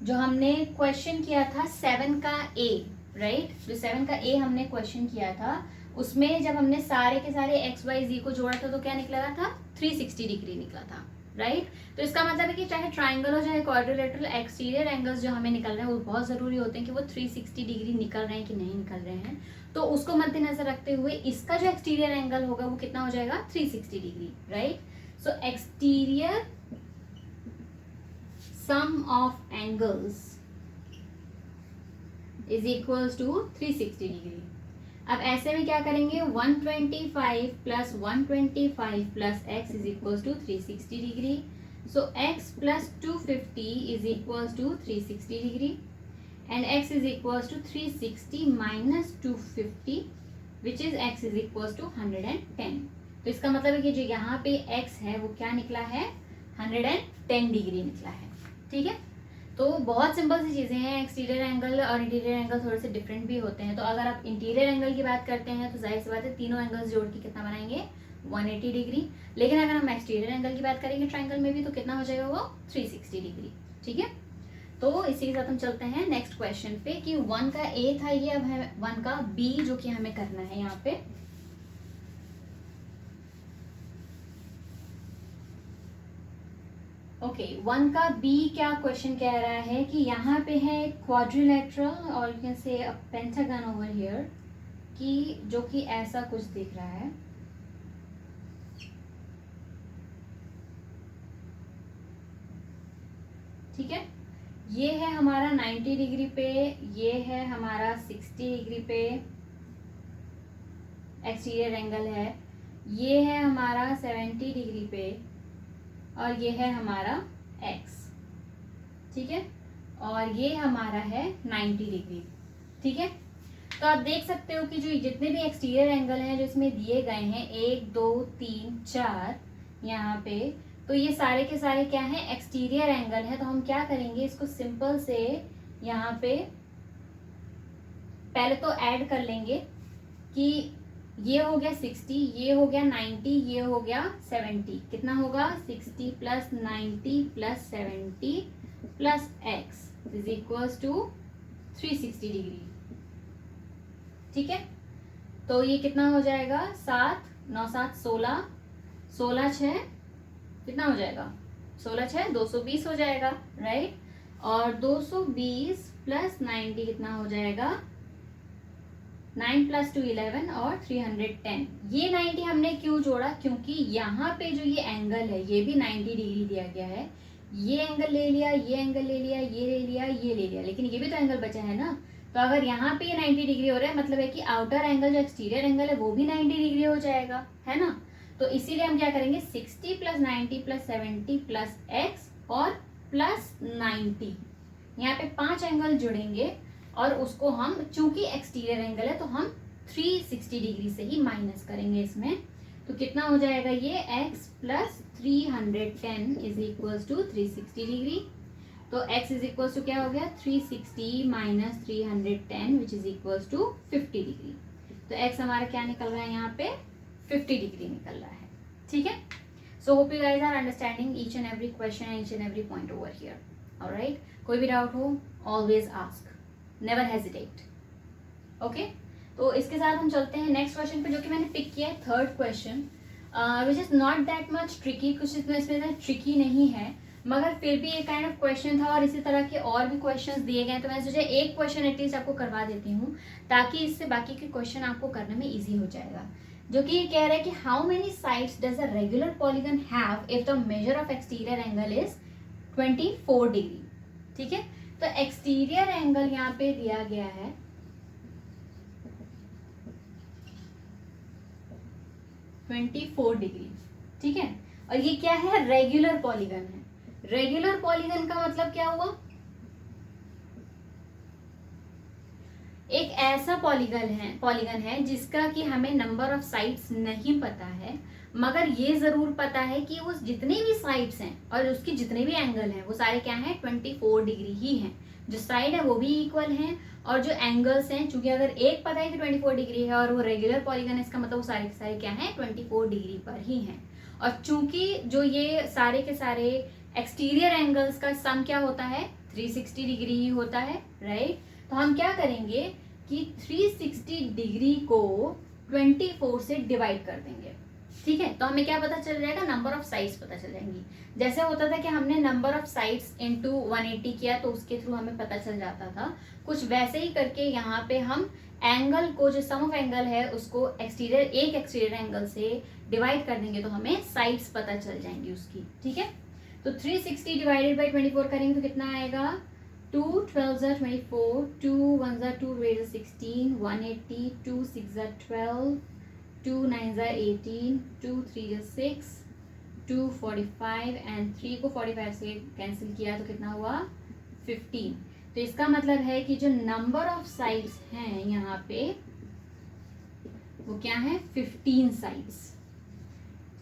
जो हमने क्वेश्चन किया था 7 का ए, राइट, जो 7 का ए हमने क्वेश्चन किया था उसमें जब हमने सारे के सारे एक्स वाई जी को जोड़ा था तो क्या निकला था 360 डिग्री निकला था, राइट। तो इसका मतलब है कि चाहे ट्राइंगल हो चाहे क्वाड्रिलेटरल, एक्सटीरियर एंगल्स जो हमें निकल रहे हैं वो बहुत ज़रूरी होते हैं कि वो 360 डिग्री निकल रहे हैं कि नहीं निकल रहे हैं। तो उसको मद्देनजर रखते हुए इसका जो एक्सटीरियर एंगल होगा वो कितना हो जाएगा 360 degree, right. So exterior sum of angles is equals to 360 degree. अब ऐसे में क्या करेंगे 125 plus 125 plus x is equals to 360 degree. So x plus 250 is equals to 360 degree and x is equals to 360 minus 250 which is x is equals to 110। तो इसका मतलब है कि जो यहाँ पे x है वो क्या निकला है 110 डिग्री निकला है। ठीक है, तो बहुत सिंपल सी चीज़ें हैं। एक्सटीरियर एंगल और इंटीरियर एंगल थोड़े से डिफरेंट भी होते हैं। तो अगर आप इंटीरियर एंगल की बात करते हैं तो जाहिर सी बात है तीनों एंगल्स जोड़ के कितना बनाएंगे 180 डिग्री। लेकिन अगर हम एक्सटीरियर एंगल की बात करेंगे ट्राइंगल में भी तो कितना हो जाएगा वो 360 डिग्री। ठीक है, तो इसी के साथ हम चलते हैं नेक्स्ट क्वेश्चन पे कि 1 का ए था ये, अब है 1 का बी जो कि हमें करना है यहाँ पे। ओके 1 का बी क्या क्वेश्चन कह रहा है कि यहाँ पे है क्वाड्रिलेटरल और you can say a pentagon over here, कि जो कि ऐसा कुछ दिख रहा है। ठीक है, ये है हमारा 90 डिग्री पे, ये है हमारा 60 डिग्री पे एक्सटीरियर एंगल है, ये है हमारा 70 डिग्री पे और ये है हमारा एक्स। ठीक है, और ये हमारा है 90 डिग्री। ठीक है, तो आप देख सकते हो कि जो जितने भी एक्सटीरियर एंगल हैं जो इसमें दिए गए हैं 1 2 3 4 यहाँ पे, तो ये सारे के सारे क्या हैं, एक्सटीरियर एंगल है। तो हम क्या करेंगे, इसको सिंपल से यहाँ पे पहले तो ऐड कर लेंगे कि ये हो गया 60, ये हो गया 90, ये हो गया 70। कितना होगा, 60 plus 90 plus 70 plus x is equals to 360 degree. ठीक है, तो ये कितना हो जाएगा, 7 9 7 16, 16 6 कितना हो जाएगा, 16 6 220 हो जाएगा, राइट। और 220 प्लस 90 कितना हो जाएगा, 9 प्लस 2 11 और 310। ये 90 हमने क्यों जोड़ा, क्योंकि यहाँ पे जो ये एंगल है ये भी 90 डिग्री दिया गया है। ये एंगल ले लिया, ये एंगल ले लिया, ये ले लिया, ये ले लिया, लेकिन ये भी तो एंगल बचा है ना। तो अगर यहाँ पे ये 90 डिग्री हो रहा है, मतलब है कि आउटर एंगल जो एक्सटीरियर एंगल है वो भी 90 डिग्री हो जाएगा, है ना। तो इसीलिए हम क्या करेंगे, 60 प्लस 90 प्लस 70 प्लस एक्स और प्लस 90, यहाँ पे 5 एंगल जुड़ेंगे और उसको हम, चूंकि एक्सटीरियर एंगल है तो हम 360 डिग्री से ही माइनस करेंगे इसमें। तो कितना हो जाएगा, ये x plus 310 is equals to 360 degree. तो x इज इक्वल्स टू क्या हो गया, 360 minus 310 which is equals to 50 degree. तो x हमारा क्या निकल रहा है, यहाँ पे 50 डिग्री निकल रहा है। ठीक है, so hope you guys are understanding each and every question and each and every point over here. Alright, कोई भी डाउट हो always ask, never hesitate. Okay, तो इसके साथ हम चलते हैं नेक्स्ट क्वेश्चन पे, जो कि मैंने पिक किया है third question, which is not that much tricky. कुछ इसमें ट्रिकी नहीं है, मगर फिर भी एक काइंड ऑफ क्वेश्चन था और इसी तरह के और भी क्वेश्चंस दिए गए, तो मैंने सोचा एक क्वेश्चन एटलीस्ट आपको करवा देती हूँ, ताकि इससे बाकी के क्वेश्चन आपको करने में ईजी हो जाएगा। जो कि ये कह रहा है कि how many sides does a regular polygon have if the measure of exterior angle is 24 degree. ठीक है, तो एक्सटीरियर एंगल यहाँ पे दिया गया है 24 डिग्री। ठीक है, और ये क्या है, रेगुलर पॉलीगन है। रेगुलर पॉलीगन का मतलब क्या हुआ, एक ऐसा पॉलीगन है जिसका कि हमें नंबर ऑफ साइड्स नहीं पता है, मगर ये जरूर पता है कि वो जितने भी साइड्स हैं और उसके जितने भी एंगल हैं वो सारे क्या हैं, 24 डिग्री ही हैं। जो साइड है वो भी इक्वल हैं और जो एंगल्स हैं, चूंकि अगर एक पता है कि 24 डिग्री है और वो रेगुलर पॉलीगन है, इसका मतलब वो सारे के सारे क्या हैं, 24 डिग्री पर ही हैं। और चूंकि जो ये सारे के सारे एक्सटीरियर एंगल्स का सम क्या होता है, 360 डिग्री ही होता है, राइट। तो हम क्या करेंगे कि 360 डिग्री को 24 से डिवाइड कर देंगे। ठीक है, तो हमें क्या पता चल जाएगा, नंबर ऑफ साइड्स पता चल जाएंगी। जैसे होता था कि हमने नंबर ऑफ साइड्स इनटू 180 किया तो उसके थ्रू हमें पता चल जाता था, कुछ वैसे ही करके यहाँ पे हम एंगल को, जो सम ऑफ एंगल है उसको एक एक्सटीरियर एंगल से डिवाइड कर देंगे तो हमें साइड्स पता चल जाएंगी उसकी। ठीक है, तो 360 डिवाइडेड बाई 24 करेंगे तो कितना आएगा, 2 12 24, 2 1 2 raised 16, 180, 2 6 12, 2 9 18, 2 3 6, 2 45 एंड 3 को 45 से कैंसिल किया तो कितना हुआ, 15। तो इसका मतलब है कि जो नंबर ऑफ साइड्स हैं यहाँ पे वो क्या है, 15 साइड्स।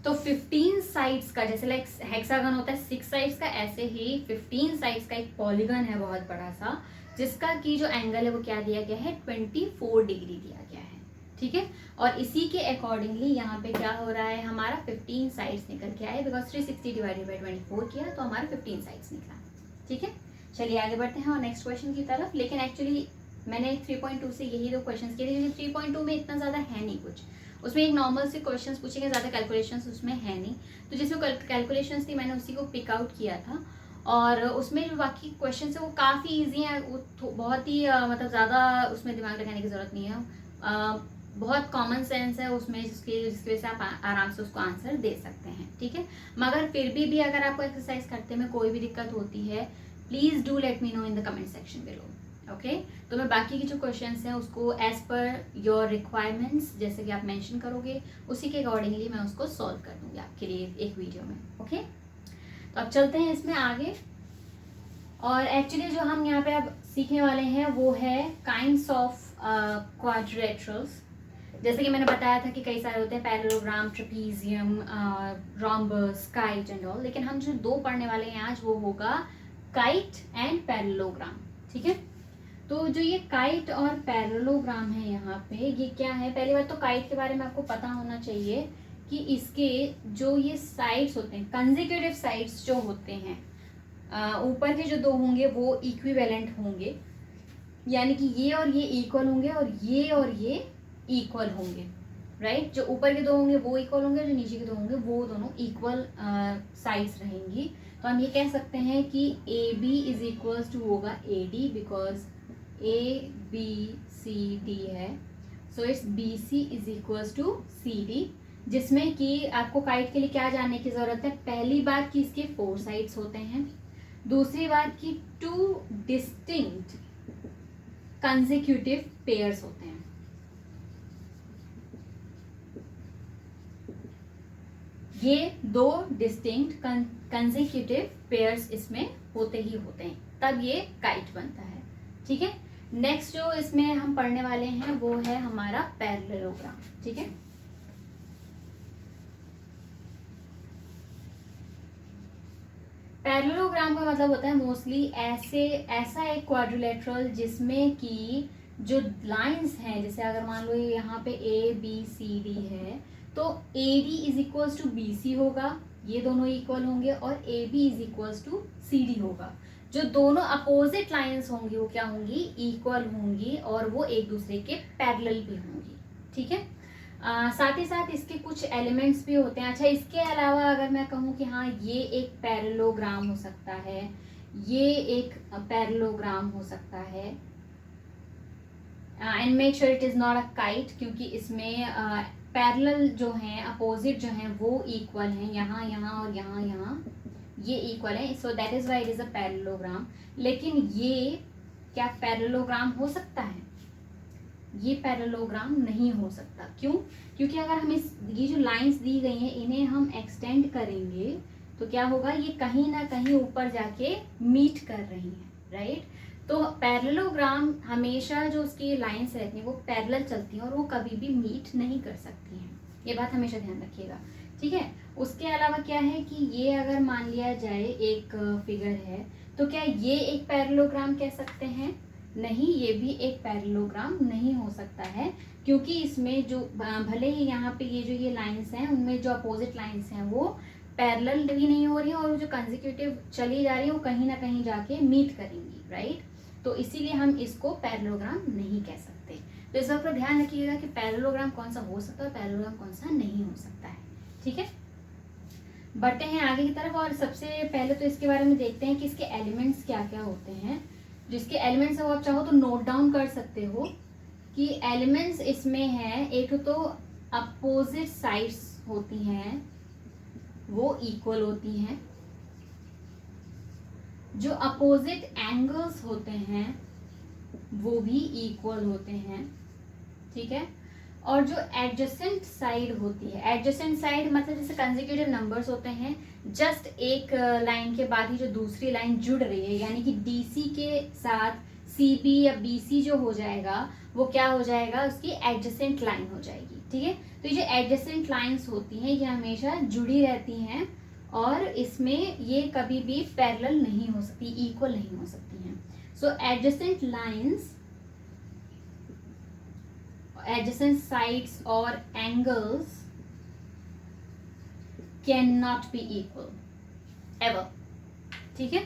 तो 15 साइड्स का, जैसे लाइक हेक्सागन होता है 6 साइड्स का, ऐसे ही 15 साइड्स का एक पॉलीगन है बहुत बड़ा सा, जिसका की जो एंगल है वो क्या दिया गया है, 24 डिग्री दिया गया है। ठीक है, और इसी के अकॉर्डिंगली यहाँ पे क्या हो रहा है, हमारा 15 साइड्स निकल के आए, बिकॉज 360 डिवाइडेड बाई 24 किया तो हमारा 15 साइड्स निकला। ठीक है, चलिए आगे बढ़ते हैं और नेक्स्ट क्वेश्चन की तरफ। लेकिन एक्चुअली मैंने 3.2 से यही 2 क्वेश्चन किए थे, क्योंकि 3.2 में इतना ज़्यादा है नहीं कुछ, उसमें एक नॉर्मल से क्वेश्चंस पूछेंगे, ज़्यादा कैलकुलेशंस उसमें है नहीं। तो जिसमें कैलकुलेशंस थी मैंने उसी को पिक आउट किया था, और उसमें जो बाकी क्वेश्चन है वो काफ़ी ईजी है, वो बहुत ही मतलब ज़्यादा उसमें दिमाग लगाने की ज़रूरत नहीं है, बहुत कॉमन सेंस है उसमें, जिसकी वजह से आप आराम से उसको आंसर दे सकते हैं, ठीक है। मगर फिर भी अगर आपको एक्सरसाइज करते में कोई भी दिक्कत होती है, please do let me know in the comment section below, okay. तो मैं बाकी की जो क्वेश्चंस हैं उसको एज पर योर रिक्वायरमेंट्स जैसे कि आप मेंशन करोगे उसी के अकॉर्डिंगली मैं उसको सॉल्व कर दूंगी आपके लिए एक वीडियो में, ओके। तो अब चलते हैं इसमें आगे, और एक्चुअली जो हम यहाँ पे अब सीखने वाले हैं वो है काइंड्स ऑफ क्वाड्रिलेटरल्स। जैसे कि मैंने बताया था कि कई सारे होते हैं, parallelogram, trapezium, rhombus, kite and all, लेकिन हम जो 2 पढ़ने वाले हैं आज वो होगा काइट एंड पैरेललोग्राम, ठीक है। तो जो ये काइट और पैरेललोग्राम है यहाँ पे, ये क्या है? पहली बात तो काइट के बारे में आपको पता होना चाहिए कि इसके जो ये साइड्स होते हैं, कंसेक्यूटिव साइड्स जो होते हैं, ऊपर के जो 2 होंगे वो इक्विवेलेंट होंगे, यानी कि ये और ये इक्वल होंगे और ये इक्वल होंगे, राइट। जो ऊपर के 2 होंगे वो इक्वल होंगे, जो नीचे के 2 होंगे वो दोनों इक्वल साइड्स रहेंगी। तो हम ये कह सकते हैं कि A B is equals to होगा A D, because A B C D है, so it's B C is equals to C D, जिसमें कि आपको काइट के लिए क्या जानने की जरूरत है? पहली बात कि इसके 4 साइड्स होते हैं, दूसरी बात कि 2 डिस्टिंक्ट कंसेक्यूटिव पेयर्स होते हैं। ये 2 डिस्टिंक्ट कंसेक्यूटिव पेयर्स इसमें होते ही होते हैं, तब ये काइट बनता है, ठीक है। नेक्स्ट जो इसमें हम पढ़ने वाले हैं वो है हमारा पैरेललोग्राम, ठीक है। पैरेललोग्राम का मतलब होता है मोस्टली ऐसा एक क्वाड्रिलेटरल जिसमें कि जो लाइंस हैं, जैसे अगर मान लो यहाँ पे ए बी सी डी है, तो A D is equals to B C होगा, ये दोनों इक्वल होंगे, और A B is equals to C D होगा। जो दोनों अपोजिट लाइंस होंगी वो क्या होंगी? इक्वल होंगी, और वो एक दूसरे के पैरेलल भी होंगी, ठीक है। साथ ही साथ इसके कुछ एलिमेंट्स भी होते हैं। अच्छा, इसके अलावा अगर मैं कहूँ कि हाँ ये एक पैरेललोग्राम हो सकता है, ये एक पैरेललोग्राम हो सकता है, and make sure it is not a kite, क्योंकि इसमें पैरेलल जो हैं, अपोजिट जो हैं वो इक्वल हैं, यहाँ यहाँ और यहाँ यहाँ ये इक्वल है, so that is why it is a parallelogram. लेकिन ये क्या पैरेललोग्राम हो सकता है? ये पैरेललोग्राम नहीं हो सकता। क्यों? क्योंकि अगर हम ये जो लाइंस दी गई हैं इन्हें हम एक्सटेंड करेंगे तो क्या होगा? ये कहीं ना कहीं ऊपर जाके मीट कर रही हैं, राइट। तो पैरेललोग्राम हमेशा जो उसकी लाइंस रहती हैं वो पैरेलल चलती हैं और वो कभी भी मीट नहीं कर सकती हैं, ये बात हमेशा ध्यान रखिएगा, ठीक है। उसके अलावा क्या है कि ये अगर मान लिया जाए एक फिगर है, तो क्या ये एक पैरेललोग्राम कह सकते हैं? नहीं, ये भी एक पैरेललोग्राम नहीं हो सकता है, क्योंकि इसमें जो भले ही यहाँ पे ये लाइंस हैं उनमें जो अपोजिट लाइंस हैं वो पैरेलल भी नहीं हो रही है, और जो कंसेक्यूटिव चली जा रही है वो कहीं ना कहीं जाके मीट करेंगी, राइट। तो इसीलिए हम इसको पैरेललोग्राम नहीं कह सकते। तो इस बात पर ध्यान रखिएगा कि पैरेललोग्राम कौन सा हो सकता है और पैरेललोग्राम कौन सा नहीं हो सकता है, ठीक है। बढ़ते हैं आगे की तरफ, और सबसे पहले तो इसके बारे में देखते हैं कि इसके एलिमेंट्स क्या क्या होते हैं। जिसके एलिमेंट्स है वो आप चाहो तो नोट डाउन कर सकते हो कि एलिमेंट्स इसमें हैं, एक तो अपोजिट साइड्स होती हैं वो इक्वल होती हैं, जो अपोजिट एंगल्स होते हैं वो भी इक्वल होते हैं, ठीक है। और जो एडजेसेंट साइड होती है, एडजेसेंट साइड मतलब जैसे कंसेक्यूटिव नंबर्स होते हैं, जस्ट एक लाइन के बाद ही जो दूसरी लाइन जुड़ रही है, यानी कि डीसी के साथ सीबी या बीसी जो हो जाएगा वो क्या हो जाएगा? उसकी एडजेसेंट लाइन हो जाएगी, ठीक है। तो ये जो एडजेसेंट लाइंस होती हैं ये हमेशा जुड़ी रहती हैं, और इसमें ये कभी भी पैरेलल नहीं हो सकती, इक्वल नहीं हो सकती हैं। So adjacent lines, adjacent sides or angles cannot be equal ever, ठीक है।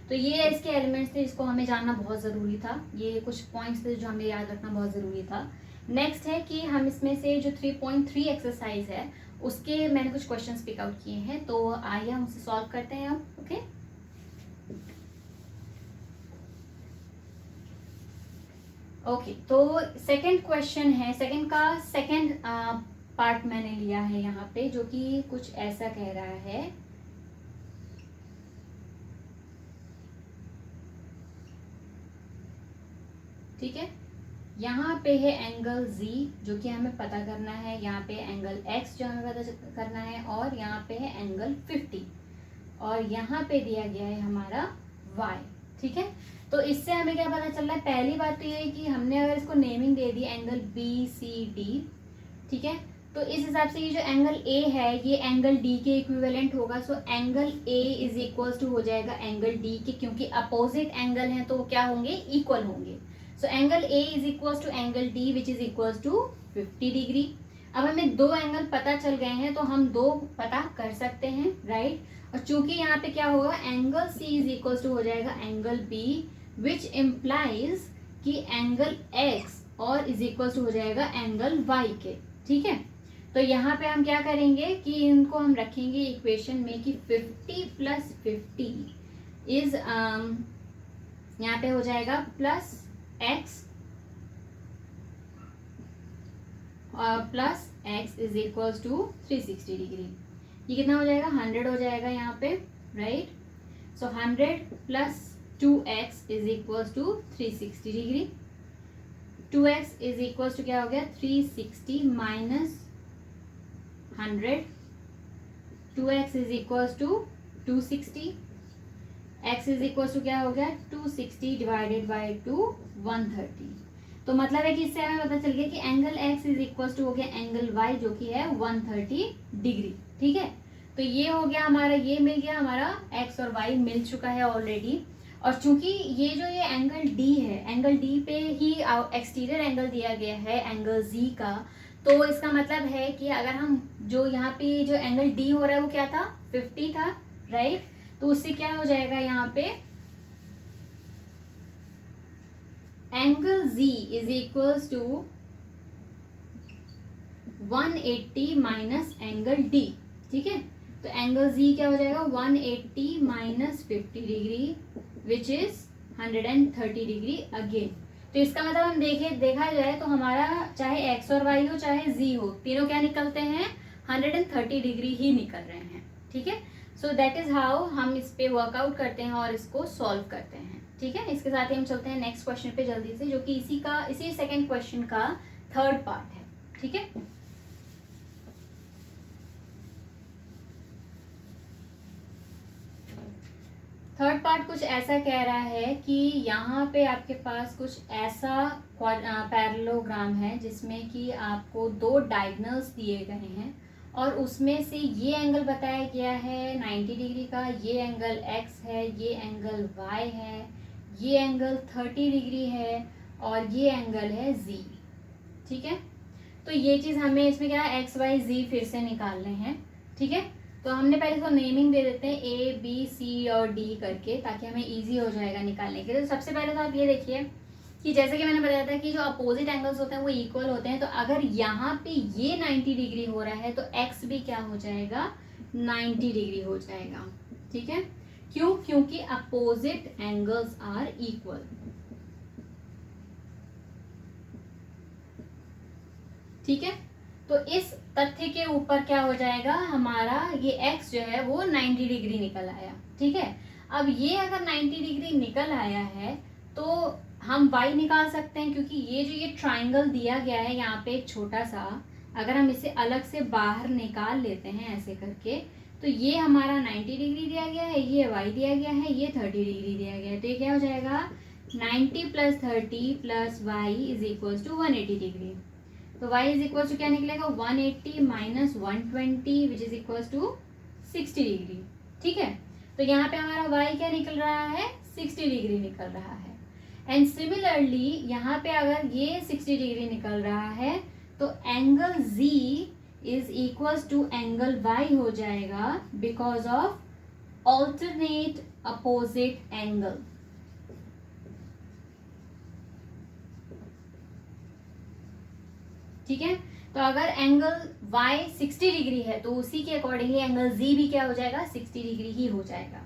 तो ये इसके एलिमेंट्स थे जिसको हमें जानना बहुत ज़रूरी था, ये कुछ पॉइंट्स थे जो हमें याद रखना बहुत ज़रूरी था। नेक्स्ट है कि हम इसमें से जो 3.3 एक्सरसाइज है उसके मैंने कुछ क्वेश्चंस पिक आउट किए हैं, तो आइए हम उसे सॉल्व करते हैं अब। ओके, तो सेकंड क्वेश्चन है, सेकंड का सेकंड पार्ट मैंने लिया है यहाँ पे, जो कि कुछ ऐसा कह रहा है। ठीक है, यहाँ पे है एंगल Z जो कि हमें पता करना है, यहाँ पे एंगल X जो हमें पता करना है, और यहाँ पे है एंगल 50, और यहाँ पे दिया गया है हमारा Y। ठीक है, तो इससे हमें क्या पता चल रहा है, पहली बात तो ये है कि हमने अगर इसको नेमिंग दे दी एंगल BCD, ठीक है, तो इस हिसाब से ये जो एंगल A है ये एंगल D के इक्विवेलेंट होगा। So angle A is equals to हो जाएगा एंगल D के, क्योंकि अपोजिट एंगल हैं तो क्या होंगे, इक्वल होंगे। So angle A is equals to angle D which is equals to 50 degree. अब हमें दो एंगल पता चल गए हैं तो हम दो पता कर सकते हैं, राइट। और चूंकि यहाँ पे क्या होगा, angle C is equals to हो जाएगा एंगल B विच इम्प्लाइज कि एंगल X और इज इक्वल्स टू हो जाएगा एंगल Y के। ठीक है, तो यहाँ पे हम क्या करेंगे कि इनको हम रखेंगे इक्वेशन में कि 50 प्लस 50 इज यहाँ पे हो जाएगा प्लस x और plus x is equals to 360 degree. ये कितना हो जाएगा, 100 हो जाएगा यहाँ पे, right. So 100 plus 2x is equals to 360 degree. 2x is equals to क्या हो गया, 360 minus 100, 2x is equals to 260, x is equals to क्या हो गया, 260 डिवाइडेड बाई 2 130। तो मतलब है कि इससे हमें पता चल गया कि angle x is equals to हो गया एंगल y जो कि है 130 डिग्री। ठीक है, तो ये हो गया हमारा, ये मिल गया हमारा x और y मिल चुका है ऑलरेडी। और चूंकि ये जो ये एंगल D है, एंगल D पे ही एक्सटीरियर एंगल दिया गया है एंगल Z का, तो इसका मतलब है कि अगर हम जो यहाँ पे जो एंगल D हो रहा है वो क्या था, 50 था, राइट। तो उससे क्या हो जाएगा, यहाँ पे angle Z is equals to 180 minus angle D। ठीक है, तो एंगल Z क्या हो जाएगा, 180 minus 50 degree which is 130 degree again. तो इसका मतलब हम देखा जाए तो हमारा चाहे x और y हो चाहे z हो, तीनों क्या निकलते हैं, 130 डिग्री ही निकल रहे हैं। ठीक है, सो दैट इज हाउ हम इस पे वर्कआउट करते हैं और इसको सॉल्व करते हैं। ठीक है, इसके साथ ही हम चलते हैं नेक्स्ट क्वेश्चन पे जल्दी से, जो कि इसी सेकंड क्वेश्चन का थर्ड पार्ट है। ठीक है, थर्ड पार्ट कुछ ऐसा कह रहा है कि यहाँ पे आपके पास कुछ ऐसा पैरेललोग्राम है जिसमें कि आपको दो डायगोनल्स दिए गए हैं और उसमें से ये एंगल बताया गया है 90 डिग्री का, ये एंगल x है, ये एंगल y है, ये एंगल 30 डिग्री है और ये एंगल है z। ठीक है, तो ये चीज़ हमें इसमें क्या है, x y z फिर से निकालने हैं। ठीक है, तो हमने पहले इसको नेमिंग दे देते हैं A B C और D करके, ताकि हमें इजी हो जाएगा निकालने के लिए। तो सबसे पहले तो आप ये देखिए कि जैसे कि मैंने बताया था कि जो अपोजिट एंगल्स होते हैं वो इक्वल होते हैं, तो अगर यहाँ पे ये 90 डिग्री हो रहा है तो x भी क्या हो जाएगा, 90 डिग्री हो जाएगा। ठीक है, क्यों, क्योंकि अपोजिट एंगल्स आर इक्वल। ठीक है, तो इस तथ्य के ऊपर क्या हो जाएगा, हमारा ये x जो है वो 90 डिग्री निकल आया। ठीक है, अब ये अगर 90 डिग्री निकल आया है तो हम y निकाल सकते हैं, क्योंकि ये जो ये ट्राइंगल दिया गया है यहाँ पे एक छोटा सा, अगर हम इसे अलग से बाहर निकाल लेते हैं ऐसे करके, तो ये हमारा 90 डिग्री दिया गया है, ये y दिया गया है, ये 30 डिग्री दिया गया है। तो ये क्या हो जाएगा, 90 plus 30 plus y is equals to 180 degree. तो y इज इक्वल टू क्या निकलेगा, 180 minus 120 which is equal to 60 degree. ठीक है, तो यहाँ पे हमारा y क्या निकल रहा है, 60 डिग्री निकल रहा है। एंड सिमिलरली यहाँ पे अगर ये 60 डिग्री निकल रहा है तो angle z is equal to angle y हो जाएगा, because of alternate opposite angle. ठीक है, तो अगर एंगल y 60 डिग्री है तो उसी के अकॉर्डिंगली एंगल z भी क्या हो जाएगा, 60 डिग्री ही हो जाएगा.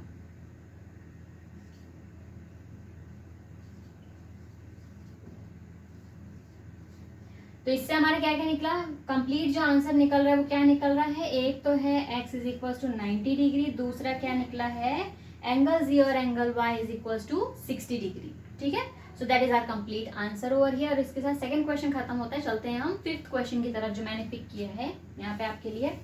तो इससे हमारा क्या क्या निकला, कंप्लीट जो आंसर निकल रहा है वो क्या निकल रहा है, एक तो है x is equal to 90 degree, दूसरा क्या निकला है एंगल z और angle y is equal to 60 degree. ठीक है, so that is our complete answer over here. और इसके साथ सेकंड क्वेश्चन खत्म होता है. चलते हैं हम फिफ्थ क्वेश्चन की तरफ जो मैंने पिक किया है यहाँ पे आपके लिए.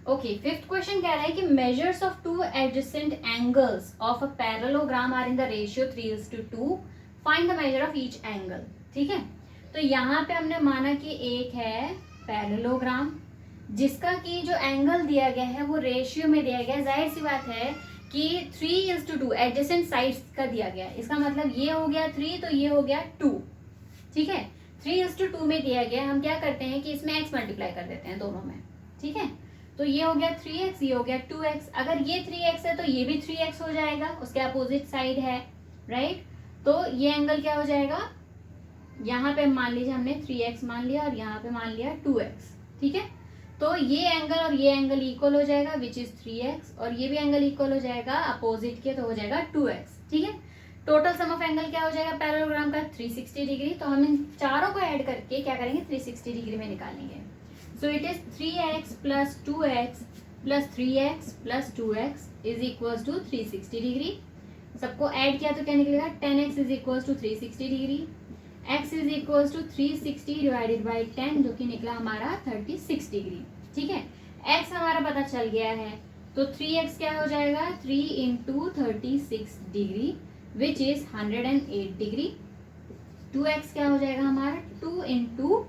ओके, फिफ्थ क्वेश्चन कह रहा है कि measures of two adjacent angles of a parallelogram are in the ratio 3:2. Find the measure of each angle. ठीक है, तो यहाँ पे हमने माना कि एक है पैरेललोग्राम जिसका कि जो एंगल दिया गया है वो रेशियो में दिया गया है. जाहिर सी बात है कि 3:2 एडजेसेंट साइड्स का दिया गया है. इसका मतलब ये हो गया 3 तो ये हो गया 2. ठीक है, 3:2 में दिया गया. हम क्या करते हैं कि इसमें x मल्टीप्लाई कर देते हैं दोनों में. ठीक है, तो ये हो गया 3x, ये हो गया 2x. अगर ये 3x है तो ये भी 3x हो जाएगा, उसके अपोजिट साइड है, राइट. तो ये एंगल क्या हो जाएगा, यहाँ पे मान लीजिए हमने 3x मान लिया और यहाँ पे मान लिया 2x. ठीक है, तो ये एंगल और ये एंगल इक्वल हो जाएगा विच इज 3x, और ये भी एंगल इक्वल हो जाएगा अपोजिट के, तो हो जाएगा 2x. ठीक है, टोटल सम ऑफ एंगल क्या हो जाएगा पैरेललोग्राम का 360 डिग्री. तो हम इन चारों को ऐड करके क्या करेंगे 360 डिग्री में निकालेंगे. So it is 3x plus 2x plus 3x plus 2x is equal to 360 degree. सबको ऐड किया तो क्या निकलेगा 10x is equal to 360 degree. x is equal to 360 divided by 10 जो कि निकला हमारा 36 डिग्री. ठीक है, x हमारा पता चल गया है तो 3x क्या हो जाएगा 3 into 36 degree which is 108 degree. 2x क्या हो जाएगा हमारा 2 इंटू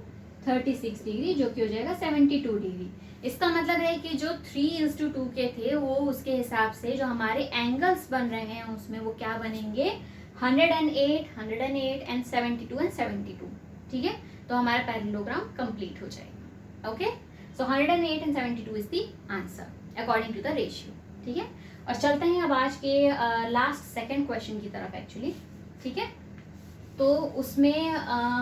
36 डिग्री जो कि हो जाएगा 72 डिग्री. इसका मतलब है कि जो 3:2 के थे वो उसके हिसाब से जो हमारे एंगल्स बन रहे हैं उसमें वो क्या बनेंगे 108, 108 एंड 72 एंड 72. ठीक है, तो हमारा पैरेललोग्राम कंप्लीट हो जाएगा. Okay, so 108 and 72 is the answer according to the ratio. ठीक है, और चलते हैं अब आज के लास्ट सेकंड क्वेश्चन की तरफ एक्चुअली. ठीक है, तो उसमें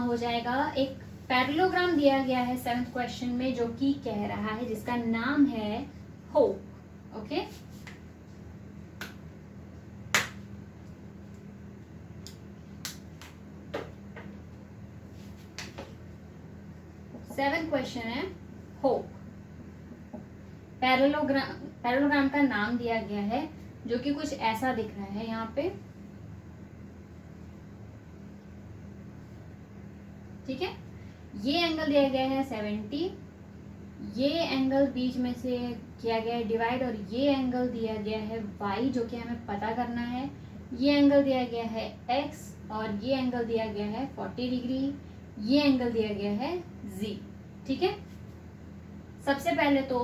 हो जाएगा एक पैरेललोग्राम दिया गया है 7th क्वेश्चन में जो कि कह रहा है जिसका नाम है होप. ओके, सेवन क्वेश्चन है होप. पैरेललोग्राम का नाम दिया गया है जो कि कुछ ऐसा दिख रहा है यहाँ पे. ठीक है, ये एंगल दिया गया है 70, ये एंगल बीच में से किया गया है डिवाइड, और ये एंगल दिया गया है y जो कि हमें पता करना है. ये एंगल दिया गया है x और ये एंगल दिया गया है 40 डिग्री. ये एंगल दिया गया है z. ठीक है, सबसे पहले तो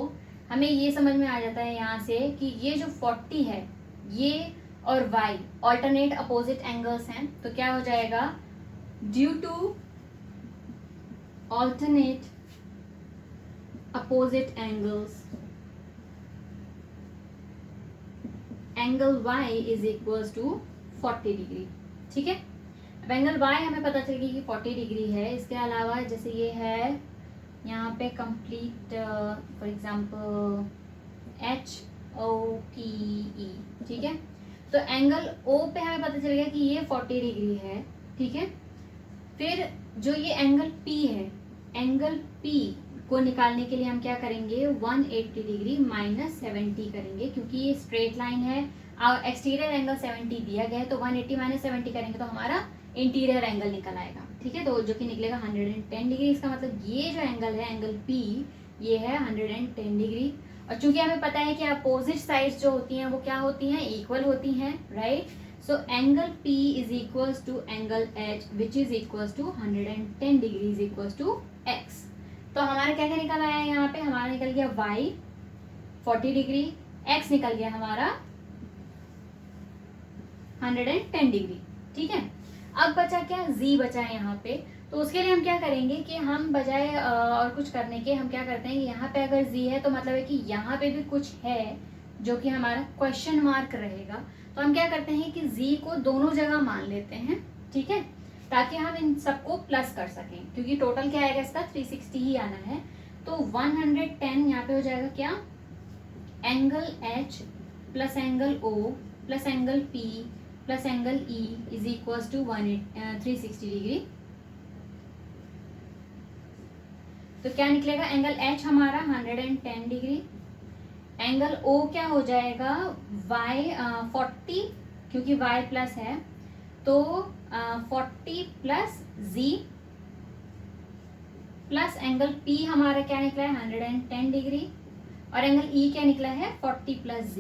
हमें ये समझ में आ जाता है यहाँ से कि ये जो 40 है ये और y ऑल्टरनेट अपोजिट एंगल्स हैं. तो क्या हो जाएगा due to alternate opposite angles angle y is equals to 40 degree. ठीक है, अब एंगल y हमें पता चल गई कि 40 डिग्री है. इसके अलावा जैसे ये है यहाँ पे कंप्लीट फॉर एग्जांपल HOPE. ठीक है, तो एंगल O पे हमें पता चल गया कि ये 40 डिग्री है. ठीक है, फिर जो ये एंगल P है, एंगल P को निकालने के लिए हम क्या करेंगे 180 डिग्री माइनस 70 करेंगे क्योंकि ये स्ट्रेट लाइन है और एक्सटीरियर एंगल 70 दिया गया है. तो 180 माइनस 70 करेंगे तो हमारा इंटीरियर एंगल निकल आएगा. ठीक है, तो जो कि निकलेगा 110 डिग्री. इसका मतलब ये जो एंगल है एंगल P ये है 110 डिग्री. और चूंकि हमें पता है कि अपोजिट साइड्स जो होती हैं वो क्या होती हैं इक्वल होती हैं, right. So angle P is equals to angle H which is equals to 110 degree is equals to X. तो हमारा क्या क्या निकल आया है यहाँ पे, हमारा निकल गया Y 40 डिग्री, X निकल गया हमारा 110 डिग्री. ठीक है, अब बचा क्या Z बचा है यहाँ पे. तो उसके लिए हम क्या करेंगे कि हम बजाय और कुछ करने के हम क्या करते हैं, यहाँ पे अगर z है तो मतलब है कि यहाँ पे भी कुछ है जो कि हमारा क्वेश्चन मार्क रहेगा। तो हम क्या करते हैं कि z को दोनों जगह मान लेते हैं, ठीक है, ताकि हम इन सबको प्लस कर सकें, क्योंकि टोटल क्या आएगा इसका 360 ही आना है। तो 110 यहाँ पे हो जाएगा क्या, angle H plus angle O plus angle P plus angle E is equal to 360 degree. तो क्या निकलेगा, एंगल H हमारा 110 डिग्री, एंगल O क्या हो जाएगा y 40, क्योंकि y प्लस है तो 40 plus z plus angle P हमारा क्या निकला है 110 डिग्री, और एंगल E क्या निकला है 40 plus z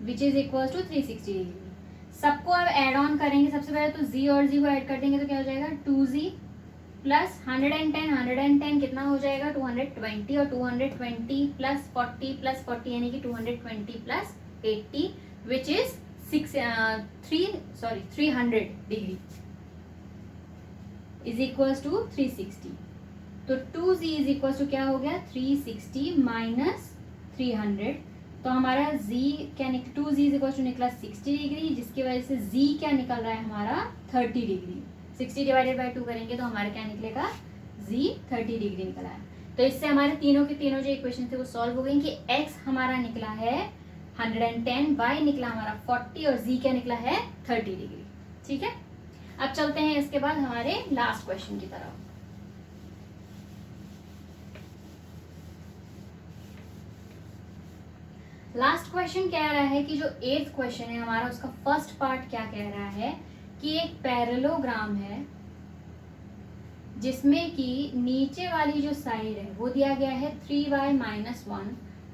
which is equal to 360 degree. सबको अब एड ऑन करेंगे, सबसे पहले तो z और z को ऐड कर देंगे तो क्या हो जाएगा 2z प्लस 110 कितना हो जाएगा 220, और 220 प्लस 40 यानी कि 220 plus 80 which is 300 degree is equals to 360। तो 2z इज इक्वल्स टू क्या हो गया 360 माइनस 300। तो हमारा z क्या 2z इज इक्वल्स टू निकला 60 डिग्री, जिसकी वजह से z क्या निकल रहा है हमारा 30 डिग्री। 60 डिवाइडेड बाई 2 करेंगे तो हमारा क्या निकलेगा z 30 डिग्री निकला है। तो इससे हमारे तीनों के तीनों जो इक्वेशन थे वो सॉल्व हो गई कि x हमारा निकला है 110, y निकला हमारा 40 और z क्या निकला है 30 डिग्री। ठीक है, अब चलते हैं इसके बाद हमारे लास्ट क्वेश्चन की तरफ। लास्ट क्वेश्चन कह रहा है कि जो 8th क्वेश्चन है हमारा, उसका फर्स्ट पार्ट क्या कह रहा है कि एक पैरेललोग्राम है जिसमें कि नीचे वाली जो साइड है वो दिया गया है 3y माइनस 1,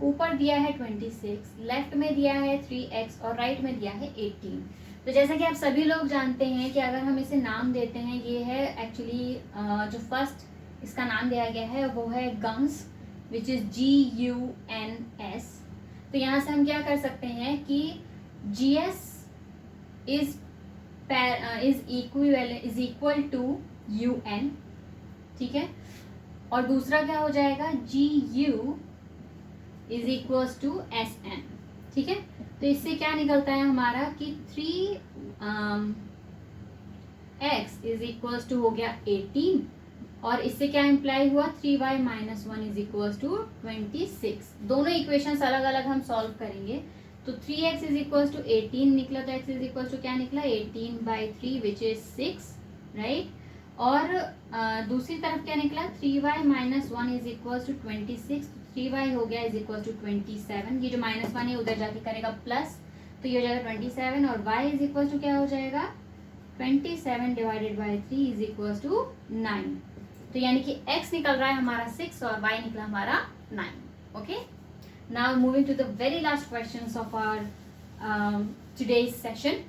ऊपर दिया है 26, लेफ्ट में दिया है 3x और राइट में दिया है 18। तो जैसा कि आप सभी लोग जानते हैं कि अगर हम इसे नाम देते हैं, ये है एक्चुअली जो फर्स्ट इसका नाम दिया गया है वो है गन्स विच इज GUNS। तो यहाँ से हम क्या कर सकते हैं कि GS is equal to UN, ठीक है, और दूसरा क्या हो जाएगा GU is equal to SN, ठीक है। तो इससे क्या निकलता है हमारा कि 3x इज इक्वल टू हो गया 18, और इससे क्या इम्प्लाई हुआ 3y minus 1 is equal to 26। दोनों इक्वेशंस अलग अलग हम सॉल्व करेंगे। तो 3x इज इक्वल टू 18 निकला, तो x इज इक्वल टू क्या निकला 18/3 विच इज 6, राइट। और दूसरी तरफ क्या निकला 3y minus 1 is equal to 26, 3y हो गया इज इक्वल टू 27। ये जो माइनस 1 है उधर जाके करेगा प्लस, तो ये हो जाएगा 27, और y इज इक्वल टू क्या हो जाएगा 27 divided by 3 is equal to 9। तो यानी कि x निकल रहा है हमारा 6 और y निकला हमारा 9। Okay, now moving to the very last questions of our today's session.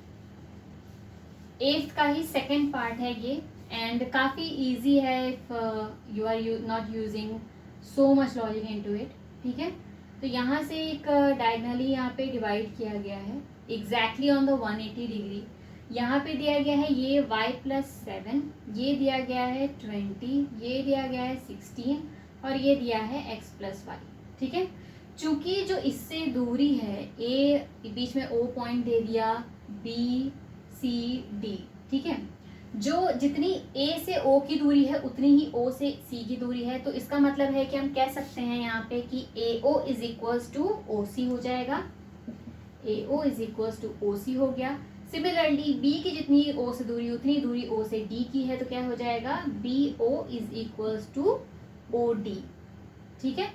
8th का ही सेकंड पार्ट है ये, एंड काफ़ी इजी है if you are not using so much logic into it, ठीक है। तो यहाँ से एक डायगनली यहाँ पे डिवाइड किया गया है एग्जैक्टली ऑन द 180 डिग्री। यहाँ पे दिया गया है ये y प्लस 7, ये दिया गया है 20, ये दिया गया है 16 और ये दिया है x प्लस वाई, ठीक है। चूंकि जो इससे दूरी है a बीच में O पॉइंट दे दिया, B C D, ठीक है। जो जितनी A से O की दूरी है उतनी ही O से C की दूरी है। तो इसका मतलब है कि हम कह सकते हैं यहाँ पे कि AO is equals to OC हो जाएगा, AO is equals to OC हो गया। सिमिलरली B की जितनी O से दूरी उतनी दूरी O से D की है, तो क्या हो जाएगा BO is equals to OD, ठीक है।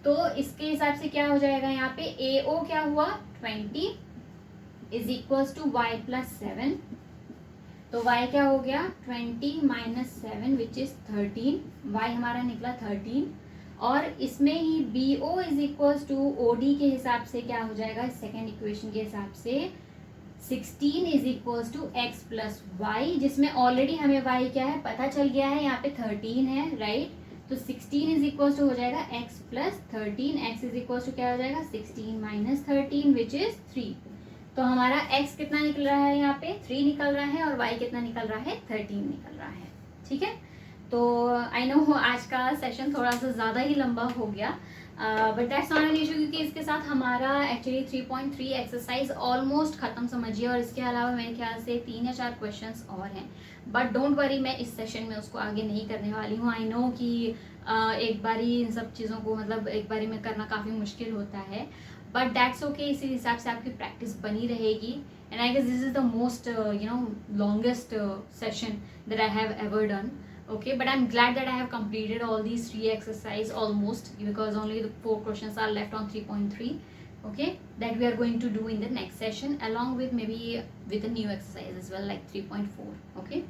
तो इसके हिसाब से क्या हो जाएगा यहाँ पे AO क्या हुआ 20 is equals to y plus 7, तो y क्या हो गया 20 माइनस 7 विच इज 13, y हमारा निकला 13, और इसमें ही BO is equals to OD के हिसाब से क्या हो जाएगा सेकेंड इक्वेशन के हिसाब से 16 is equals to x plus y, जिसमें ऑलरेडी हमें y क्या है पता चल गया है, यहाँ पे 13 है, राइट। तो 16 इज इक्वल्स टू हो जाएगा x plus 13, x is equals to क्या हो जाएगा 16 माइनस 13 विच इज 3। तो हमारा x कितना निकल रहा है यहाँ पे 3 निकल रहा है, और y कितना निकल रहा है 13 निकल रहा है। ठीक है। तो आई नो आज का सेशन थोड़ा सा ज़्यादा ही लंबा हो गया, but that's not an issue, क्योंकि इसके साथ हमारा एक्चुअली 3.3 एक्सरसाइज ऑलमोस्ट ख़त्म समझिए, और इसके अलावा मेरे ख्याल से 3 या 4 क्वेश्चंस और हैं। बट डोंट वरी, मैं इस सेशन में उसको आगे नहीं करने वाली हूँ। आई नो कि एक बारी इन सब चीज़ों को मतलब एक बारी में करना काफ़ी मुश्किल होता है, बट दैट्स ओके। इसी हिसाब से आपकी प्रैक्टिस बनी रहेगी, and I guess this is the most longest session that I have ever done. Okay, but I'm glad that I have completed all these 3 exercise almost, because only the 4 questions are left on 3.3. Okay, that we are going to do in the next session, along with maybe with a new exercise as well, like 3.4. Okay,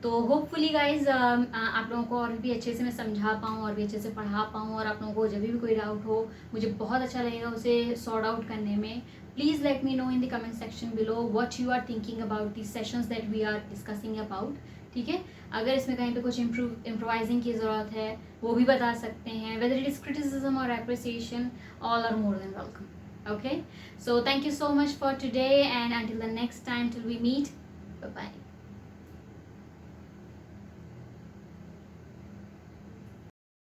तो hopefully guys आप लोगों को और भी अच्छे से मैं समझा पाऊँ और भी अच्छे से पढ़ा पाऊँ, और आप लोगों को जब भी कोई डाउट हो मुझे बहुत अच्छा लगेगा उसे सॉर्ट आउट करने में. Please let me know in the comment section below what you are thinking about the sessions that we are discussing about. ठीक है, अगर इसमें कहीं पे कुछ इम्प्रोवाइजिंग की ज़रूरत है वो भी बता सकते हैं. वेदर इट इज़ क्रिटिसिज्म और appreciation, all are more than welcome. Okay, so thank you so much for today, and until the next time till we meet, bye bye.